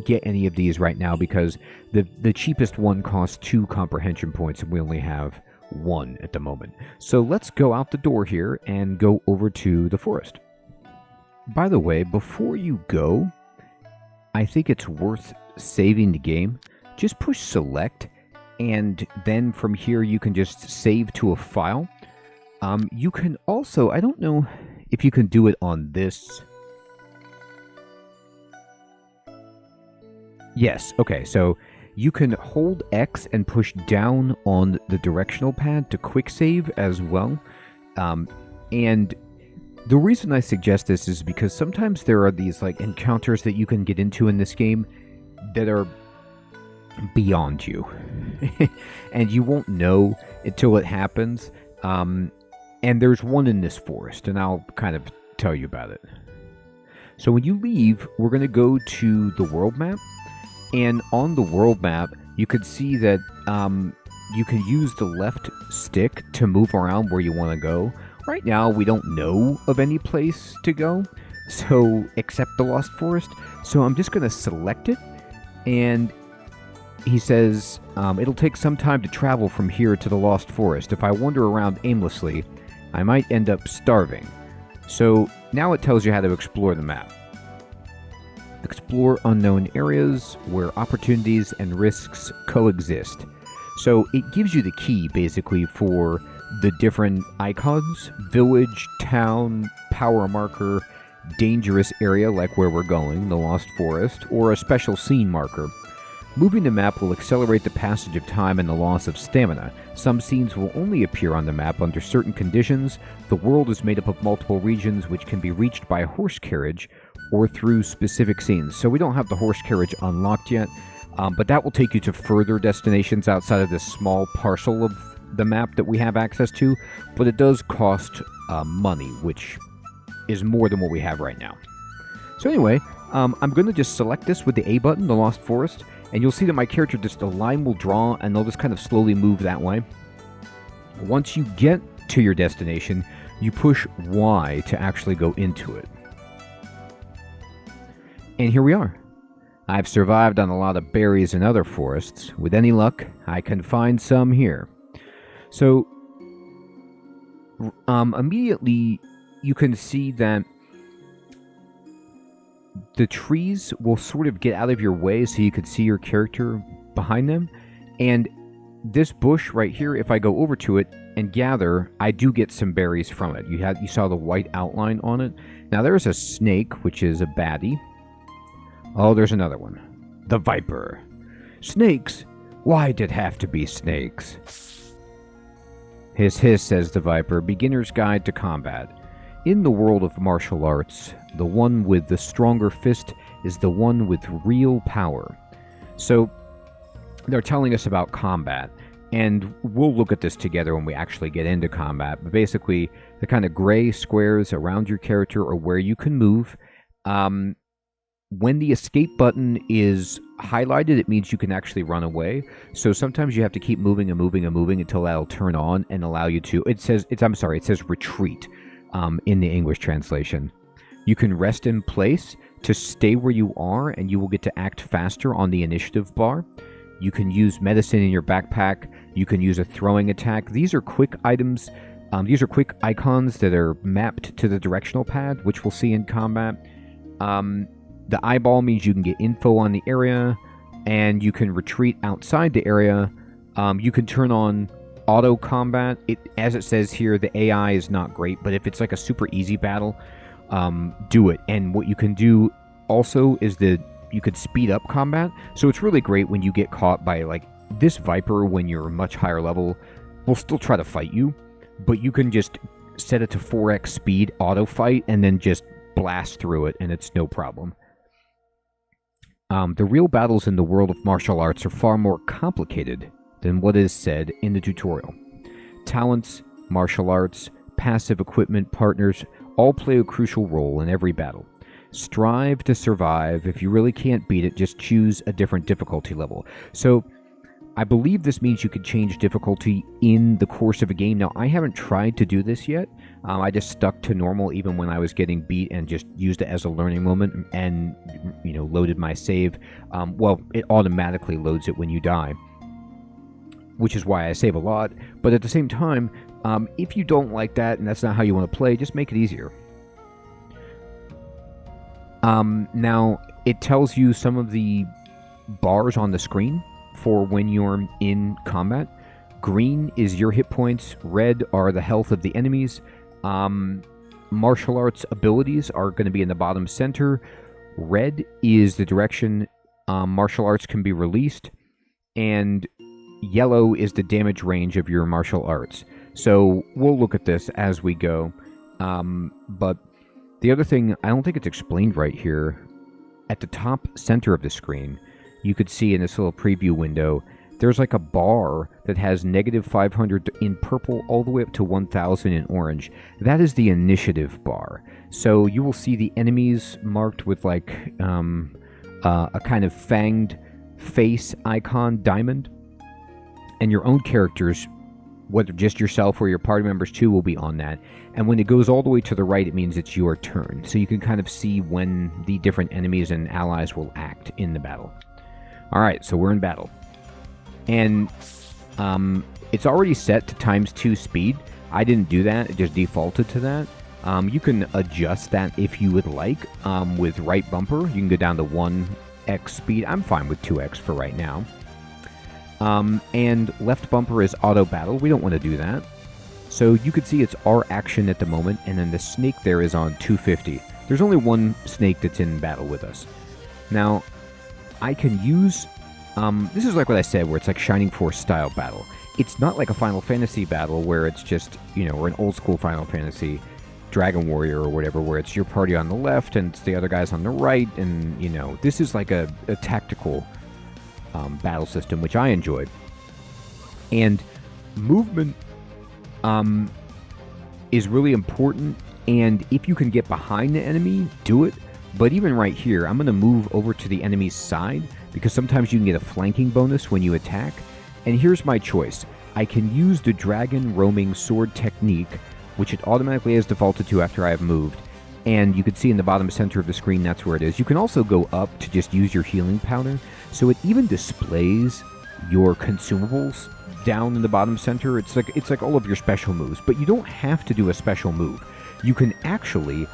get any of these right now because the cheapest one costs 2 comprehension points and we only have 1 at the moment. So let's go out the door here and go over to the forest. By the way, before you go, I think it's worth saving the game. Just push select, and then from here you can just save to a file. You can also, I don't know if you can do it on this. Yes, okay, so you can hold X and push down on the directional pad to quick save as well. And the reason I suggest this is because sometimes there are these encounters that you can get into in this game that are beyond you. And you won't know until it happens. And there's one in this forest, and I'll kind of tell you about it. So when you leave, we're going to go to the world map. And on the world map, you can see that you can use the left stick to move around where you want to go. Right now, we don't know of any place to go, so accept the Lost Forest. So I'm just going to select it, and he says, it'll take some time to travel from here to the Lost Forest. If I wander around aimlessly, I might end up starving. So now it tells you how to explore the map. Explore unknown areas where opportunities and risks coexist. So it gives you the key, basically, for the different icons: village, town, power marker, dangerous area like where we're going, the Lost Forest, or a special scene marker. Moving the map will accelerate the passage of time and the loss of stamina. Some scenes will only appear on the map under certain conditions. The world is made up of multiple regions which can be reached by a horse carriage or through specific scenes. So we don't have the horse carriage unlocked yet, but that will take you to further destinations outside of this small parcel of the map that we have access to, but it does cost money, which is more than what we have right now. So anyway, I'm going to just select this with the A button, the Lost Forest, and you'll see that my character, just a line will draw, and they'll just kind of slowly move that way. Once you get to your destination, you push Y to actually go into it. And here we are. I've survived on a lot of berries in other forests. With any luck, I can find some here. So, immediately, you can see that the trees will sort of get out of your way so you can see your character behind them. And this bush right here, if I go over to it and gather, I do get some berries from it. You saw the white outline on it. Now there's a snake, which is a baddie. Oh, there's another one. The viper. Snakes? Why did it have to be snakes? Hiss hiss, says the viper. Beginner's Guide to Combat. In the world of martial arts, the one with the stronger fist is the one with real power. So, they're telling us about combat, and we'll look at this together when we actually get into combat. But basically, the kind of gray squares around your character are where you can move. When the escape button is highlighted, it means you can actually run away. So sometimes you have to keep moving and moving and moving until that'll turn on and allow you to. It says retreat in the English translation. You can rest in place to stay where you are, and you will get to act faster on the initiative bar. You can use medicine in your backpack. You can use a throwing attack. These are quick items. These are quick icons that are mapped to the directional pad, which we'll see in combat. The eyeball means you can get info on the area, and you can retreat outside the area. You can turn on auto combat. As it says here, the AI is not great, but if it's like a super easy battle, do it. And what you can do also is that you could speed up combat. So it's really great when you get caught by, like, this viper. When you're much higher level, will still try to fight you, but you can just set it to 4x speed auto fight and then just blast through it, and it's no problem. The real battles in the world of martial arts are far more complicated than what is said in the tutorial. Talents, martial arts, passive equipment, partners all play a crucial role in every battle. Strive to survive. If you really can't beat it, just choose a different difficulty level. So, I believe this means you could change difficulty in the course of a game. Now, I haven't tried to do this yet. I just stuck to normal even when I was getting beat, and just used it as a learning moment and, loaded my save. Well, it automatically loads it when you die, which is why I save a lot. But at the same time, if you don't like that and that's not how you want to play, just make it easier. Now, it tells you some of the bars on the screen for when you're in combat. Green is your hit points. Red are the health of the enemies. Martial arts abilities are going to be in the bottom center. Red is the direction martial arts can be released. And yellow is the damage range of your martial arts. So we'll look at this as we go. But the other thing, I don't think it's explained right here. At the top center of the screen, you could see in this little preview window, there's like a bar that has -500 in purple all the way up to 1000 in orange. That is the initiative bar. So you will see the enemies marked with like a kind of fanged face icon diamond, and your own character's whether just yourself or your party members too will be on that. And when it goes all the way to the right, it means it's your turn. So you can kind of see when the different enemies and allies will act in the battle. All right, so we're in battle. And it's already set to ×2 speed. I didn't do that. It just defaulted to that. You can adjust that if you would like. With right bumper, you can go down to 1x speed. I'm fine with 2x for right now. And left bumper is auto battle. We don't want to do that. So you can see it's our action at the moment, and then the snake there is on 250. There's only one snake that's in battle with us. Now, I can use... this is like what I said, where it's like Shining Force style battle. It's not like a Final Fantasy battle where it's just, or an old school Final Fantasy Dragon Warrior or whatever, where it's your party on the left and it's the other guys on the right, and, this is like a tactical battle system, which I enjoy. And movement is really important, and if you can get behind the enemy, do it. But even right here, I'm going to move over to the enemy's side, because sometimes you can get a flanking bonus when you attack. And here's my choice. I can use the dragon roaming sword technique, which it automatically has defaulted to after I have moved. And you can see in the bottom center of the screen, that's where it is. You can also go up to just use your healing powder. So it even displays your consumables down in the bottom center. It's like all of your special moves. But you don't have to do a special move. You can actually...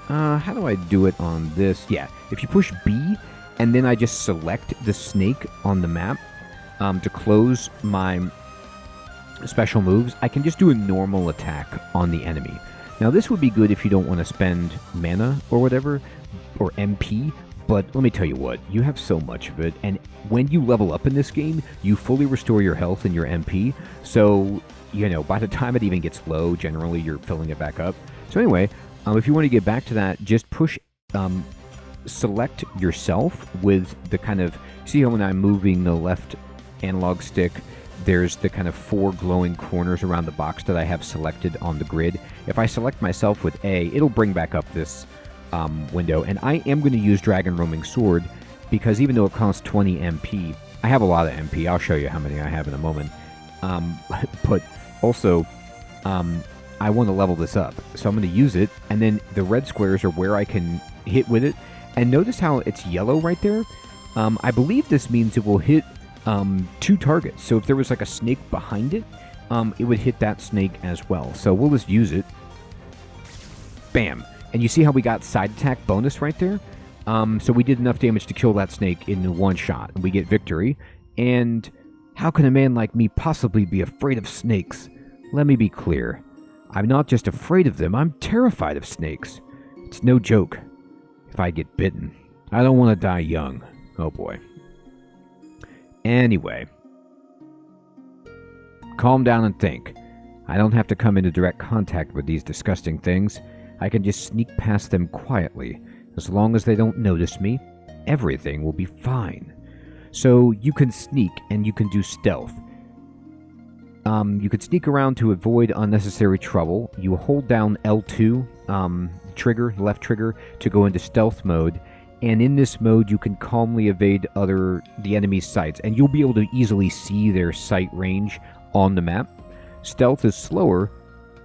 how do I do it on this? Yeah, if you push B, and then I just select the snake on the map to close my special moves, I can just do a normal attack on the enemy. Now, this would be good if you don't want to spend mana or whatever, or MP, but let me tell you what, you have so much of it, and when you level up in this game, you fully restore your health and your MP, so, by the time it even gets low, generally you're filling it back up. So anyway... if you want to get back to that, just push, select yourself with the kind of, see how when I'm moving the left analog stick, there's the kind of 4 glowing corners around the box that I have selected on the grid. If I select myself with A, it'll bring back up this window, and I am going to use Dragon Roaming Sword, because even though it costs 20 MP, I have a lot of MP, I'll show you how many I have in a moment, but also... I want to level this up, so I'm going to use it, and then the red squares are where I can hit with it, and notice how it's yellow right there? I believe this means it will hit 2 targets, so if there was like a snake behind it, it would hit that snake as well. So we'll just use it. Bam! And you see how we got side attack bonus right there? So we did enough damage to kill that snake in one shot, and we get victory. And how can a man like me possibly be afraid of snakes? Let me be clear. I'm not just afraid of them, I'm terrified of snakes. It's no joke. If I get bitten, I don't want to die young. Oh boy. Anyway. Calm down and think. I don't have to come into direct contact with these disgusting things. I can just sneak past them quietly. As long as they don't notice me, everything will be fine. So you can sneak and you can do stealth. You could sneak around to avoid unnecessary trouble. You hold down L2, left trigger, to go into stealth mode. And in this mode, you can calmly evade the enemy's sights. And you'll be able to easily see their sight range on the map. Stealth is slower,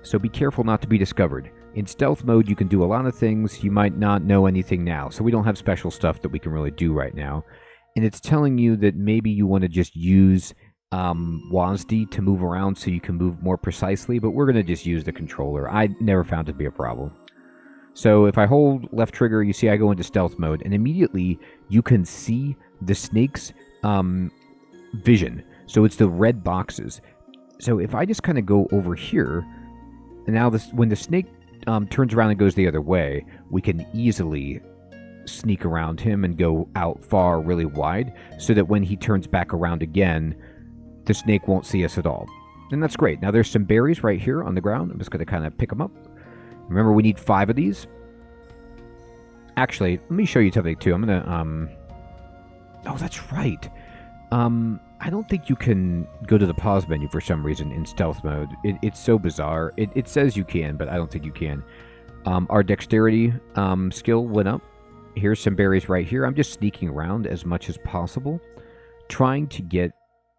so be careful not to be discovered. In stealth mode, you can do a lot of things. You might not know anything now. So we don't have special stuff that we can really do right now. And it's telling you that maybe you want to just use... WASD to move around so you can move more precisely, but we're going to just use the controller. I never found it to be a problem. So if I hold left trigger, you see I go into stealth mode, and immediately you can see the snake's vision. So it's the red boxes. So if I just kind of go over here, and now when the snake turns around and goes the other way, we can easily sneak around him and go out far really wide, so that when he turns back around again, the snake won't see us at all. And that's great. Now there's some berries right here on the ground. I'm just going to kind of pick them up. Remember, we need 5 of these. Actually, let me show you something too. I'm going to... Oh, that's right. I don't think you can go to the pause menu for some reason in stealth mode. It's so bizarre. It says you can, but I don't think you can. Our dexterity skill went up. Here's some berries right here. I'm just sneaking around as much as possible, trying to get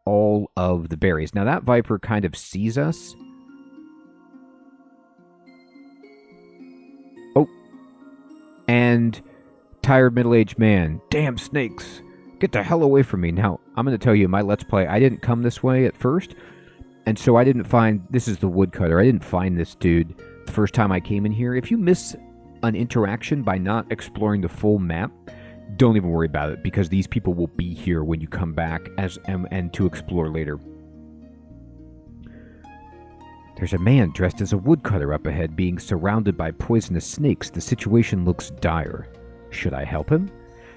all of the berries. Now that viper kind of sees us. Oh. And tired middle-aged man. Damn snakes. Get the hell away from me. Now, I'm going to tell you, my Let's Play, I didn't come this way at first. And so I didn't find... This is the woodcutter. I didn't find this dude the first time I came in here. If you miss an interaction by not exploring the full map, don't even worry about it, because these people will be here when you come back and to explore later. There's a man dressed as a woodcutter up ahead being surrounded by poisonous snakes. The situation looks dire. Should I help him?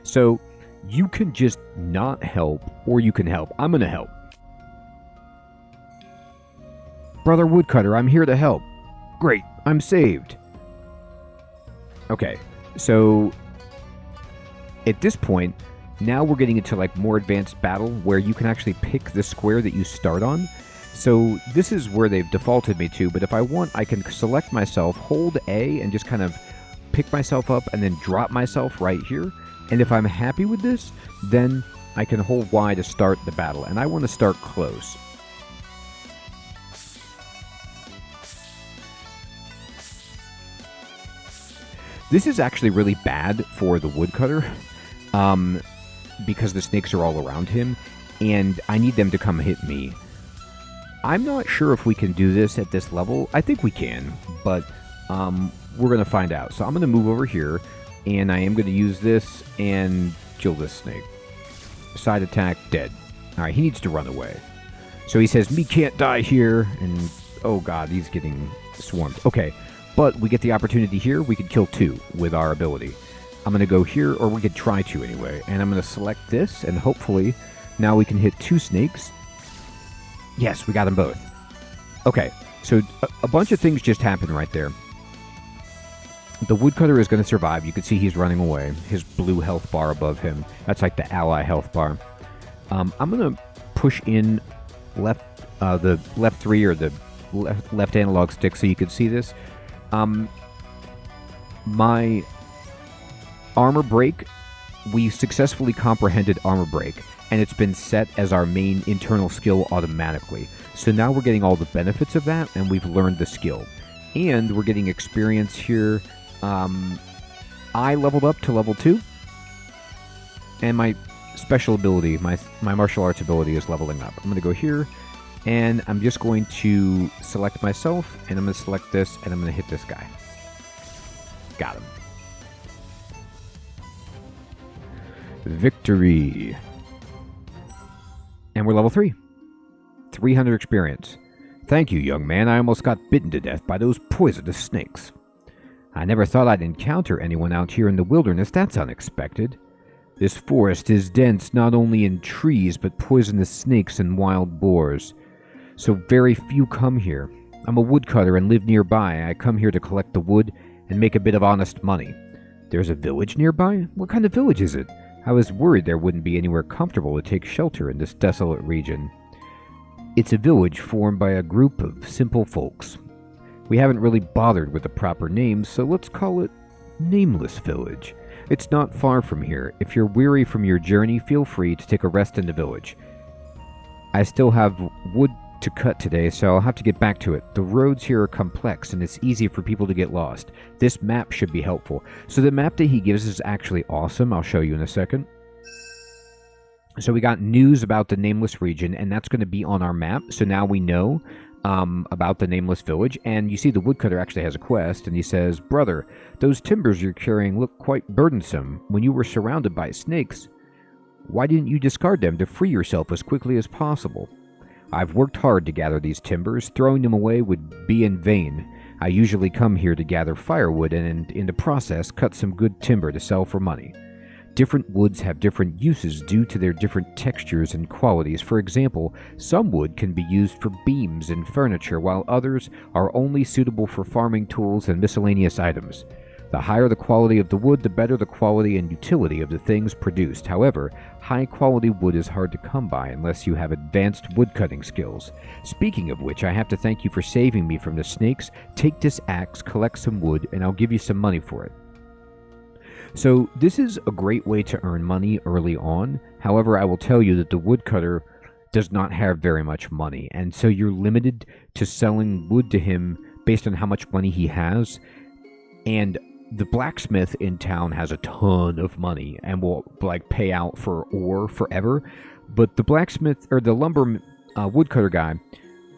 So, you can just not help, or you can help. I'm gonna help. Brother Woodcutter, I'm here to help. Great, I'm saved. Okay, so at this point, now we're getting into like more advanced battle where you can actually pick the square that you start on. So this is where they've defaulted me to, but if I want, I can select myself, hold A, and just kind of pick myself up and then drop myself right here. And if I'm happy with this, then I can hold Y to start the battle, and I want to start close. This is actually really bad for the woodcutter, because the snakes are all around him, and I need them to come hit me. I'm not sure if we can do this at this level. I think we can, but we're going to find out. So I'm going to move over here, and I am going to use this and kill this snake. Side attack, dead. Alright, he needs to run away. So he says, me can't die here, and oh god, he's getting swarmed. Okay, but we get the opportunity here. We could kill two with our ability. I'm going to go here, or we could try to anyway. And I'm going to select this, and hopefully now we can hit two snakes. Yes, we got them both. Okay, so a bunch of things just happened right there. The woodcutter is going to survive. You can see he's running away. His blue health bar above him. That's like the ally health bar. I'm going to push in the left 3 or the left analog stick so you can see this. My armor break, we successfully comprehended armor break, and it's been set as our main internal skill automatically. So now we're getting all the benefits of that, and we've learned the skill. And we're getting experience here. I leveled up to level 2, and my special ability, my martial arts ability is leveling up. I'm going to go here, and I'm just going to select myself, and I'm going to select this, and I'm going to hit this guy. Got him. Victory. And we're level 3. 300 experience. Thank you, young man. I almost got bitten to death by those poisonous snakes. I never thought I'd encounter anyone out here in the wilderness. That's unexpected. This forest is dense not only in trees, but poisonous snakes and wild boars. So very few come here. I'm a woodcutter and live nearby. I come here to collect the wood and make a bit of honest money. There's a village nearby? What kind of village is it? I was worried there wouldn't be anywhere comfortable to take shelter in this desolate region. It's a village formed by a group of simple folks. We haven't really bothered with the proper names, so let's call it Nameless Village. It's not far from here. If you're weary from your journey, feel free to take a rest in the village. I still have wood to cut today, so I'll have to get back to it. The roads here are complex, and it's easy for people to get lost. This map should be helpful. So the map that he gives is actually awesome. I'll show you in a second. So we got news about the Nameless region, and that's going to be on our map. So now we know about the Nameless village, and you see the woodcutter actually has a quest, and he says, Brother, those timbers you're carrying look quite burdensome. When you were surrounded by snakes, why didn't you discard them to free yourself as quickly as possible? I've worked hard to gather these timbers. Throwing them away would be in vain. I usually come here to gather firewood and in the process cut some good timber to sell for money. Different woods have different uses due to their different textures and qualities. For example, some wood can be used for beams and furniture, while others are only suitable for farming tools and miscellaneous items. The higher the quality of the wood, the better the quality and utility of the things produced. However, high-quality wood is hard to come by unless you have advanced woodcutting skills. Speaking of which, I have to thank you for saving me from the snakes. Take this axe, collect some wood, and I'll give you some money for it. So this is a great way to earn money early on. However, I will tell you that the woodcutter does not have very much money, and so you're limited to selling wood to him based on how much money he has. And the blacksmith in town has a ton of money and will like pay out for ore forever, but the blacksmith or the lumber woodcutter guy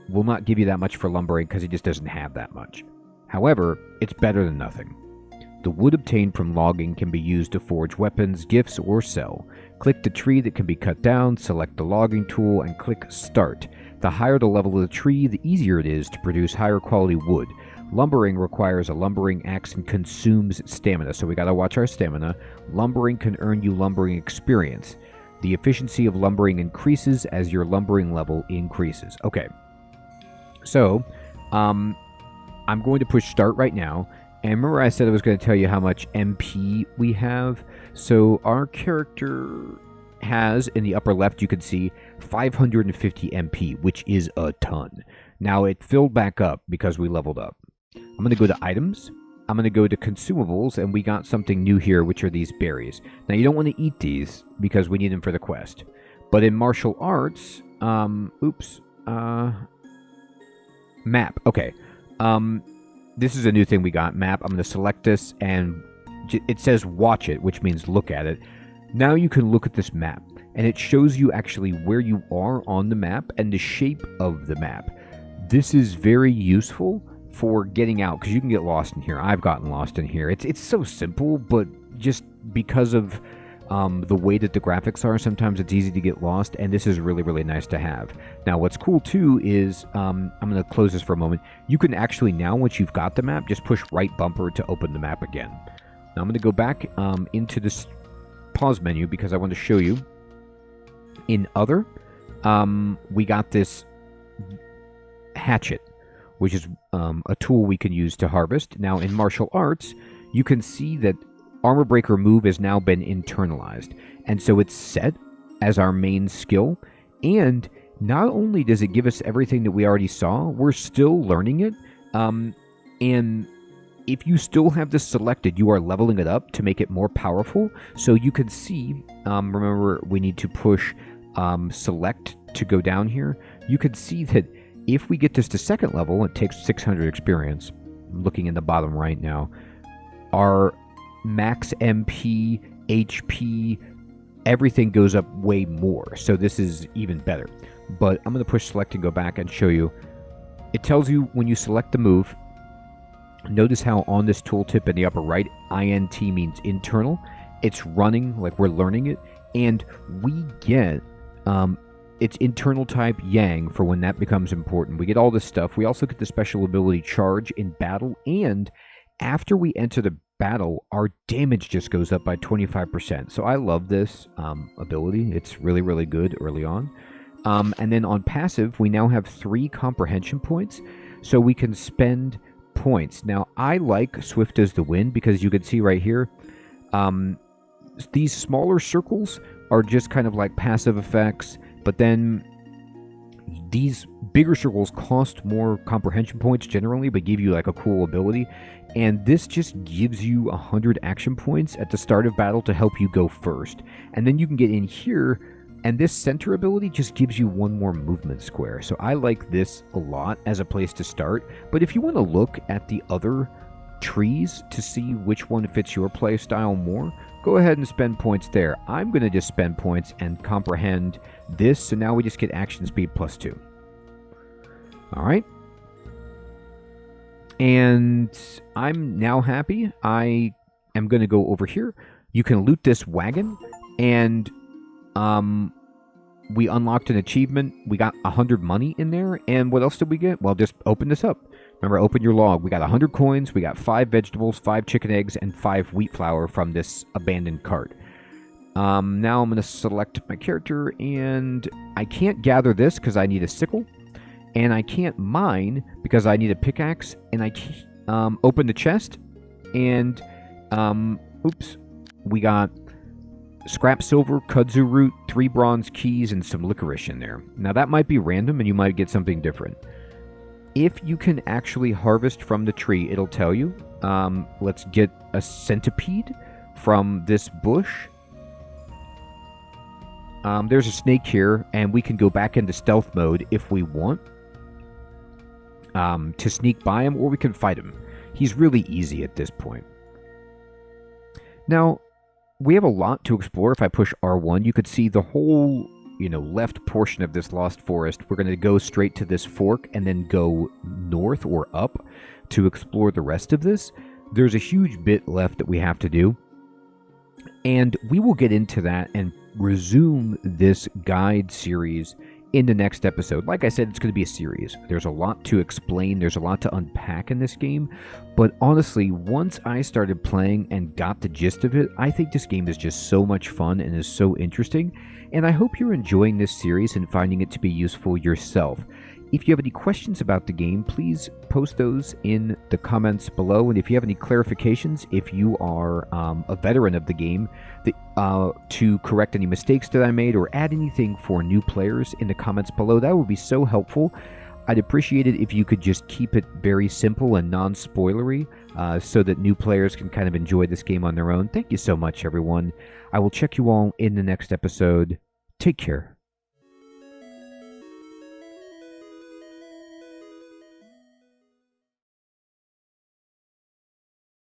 will not give you that much for lumbering because he just doesn't have that much. However, it's better than nothing. The wood obtained from logging can be used to forge weapons, gifts, or sell. Click the tree that can be cut down, select the logging tool, and click Start. The higher the level of the tree, the easier it is to produce higher quality wood. Lumbering requires a lumbering axe and consumes stamina, so we gotta watch our stamina. Lumbering can earn you lumbering experience. The efficiency of lumbering increases as your lumbering level increases. Okay, so I'm going to push Start right now. And remember I said I was going to tell you how much MP we have. So our character has, in the upper left, you can see 550 MP, which is a ton. Now it filled back up because we leveled up. I'm going to go to items. I'm going to go to consumables, and we got something new here, which are these berries. Now you don't want to eat these because we need them for the quest. But in martial arts, map. Okay. This is a new thing we got, map. I'm going to select this, and it says watch it, which means look at it. Now you can look at this map, and it shows you actually where you are on the map and the shape of the map. This is very useful for getting out, because you can get lost in here. I've gotten lost in here. It's so simple, but just because of the way that the graphics are, sometimes it's easy to get lost, and this is really, really nice to have. Now, what's cool, too, is, I'm going to close this for a moment. You can actually now, once you've got the map, just push right bumper to open the map again. Now, I'm going to go back into this pause menu, because I want to show you. In Other, we got this hatchet, which is a tool we can use to harvest. Now, in martial arts, you can see that Armor Breaker move has now been internalized, and so it's set as our main skill. And not only does it give us everything that we already saw, we're still learning it. And if you still have this selected, you are leveling it up to make it more powerful. So you can see, remember, we need to push select to go down here. You can see that if we get this to second level, it takes 600 experience. I'm looking in the bottom right now. Our max MP, HP, everything goes up way more. So this is even better. But I'm going to push select and go back and show you. It tells you when you select the move. Notice how on this tooltip in the upper right, INT means internal. It's running like we're learning it. And we get its internal type Yang for when that becomes important. We get all this stuff. We also get the special ability Charge in battle. And after we enter the battle, our damage just goes up by 25%. So I love this ability. It's really, really good early on. And then on passive, we now have 3 comprehension points, so we can spend points. Now, I like Swift as the Wind because you can see right here, these smaller circles are just kind of like passive effects, but then these bigger circles cost more comprehension points generally, but give you like a cool ability. And this just gives you 100 action points at the start of battle to help you go first. And then you can get in here, and this center ability just gives you 1 more movement square. So I like this a lot as a place to start. But if you want to look at the other trees to see which one fits your play style more, go ahead and spend points there. I'm going to just spend points and comprehend this. So now we just get action speed +2. All right. And I'm now happy. I am going to go over here. You can loot this wagon, and we unlocked an achievement. We got 100 money in there, and what else did we get? Well, just open this up. Remember, open your log. We got 100 coins, we got 5 vegetables, 5 chicken eggs, and 5 wheat flour from this abandoned cart. Now I'm going to select my character, and I can't gather this because I need a sickle. And I can't mine because I need a pickaxe, and I can't open the chest, and we got scrap silver, kudzu root, 3 bronze keys, and some licorice in there. Now that might be random, and you might get something different. If you can actually harvest from the tree, it'll tell you. Let's get a centipede from this bush. There's a snake here, and we can go back into stealth mode if we want to sneak by him, or we can fight him. He's really easy at this point. Now, we have a lot to explore. If I push R1, you could see the whole, left portion of this Lost Forest. We're going to go straight to this fork and then go north or up to explore the rest of this. There's a huge bit left that we have to do, and we will get into that and resume this guide series in the next episode. Like I said, it's going to be a series. There's a lot to explain. There's a lot to unpack in this game. But honestly, once I started playing and got the gist of it, I think this game is just so much fun and is so interesting. And I hope you're enjoying this series and finding it to be useful yourself. If you have any questions about the game, please post those in the comments below. And if you have any clarifications, if you are a veteran of the game, to correct any mistakes that I made or add anything for new players in the comments below, that would be so helpful. I'd appreciate it if you could just keep it very simple and non-spoilery so that new players can kind of enjoy this game on their own. Thank you so much, everyone. I will check you all in the next episode. Take care.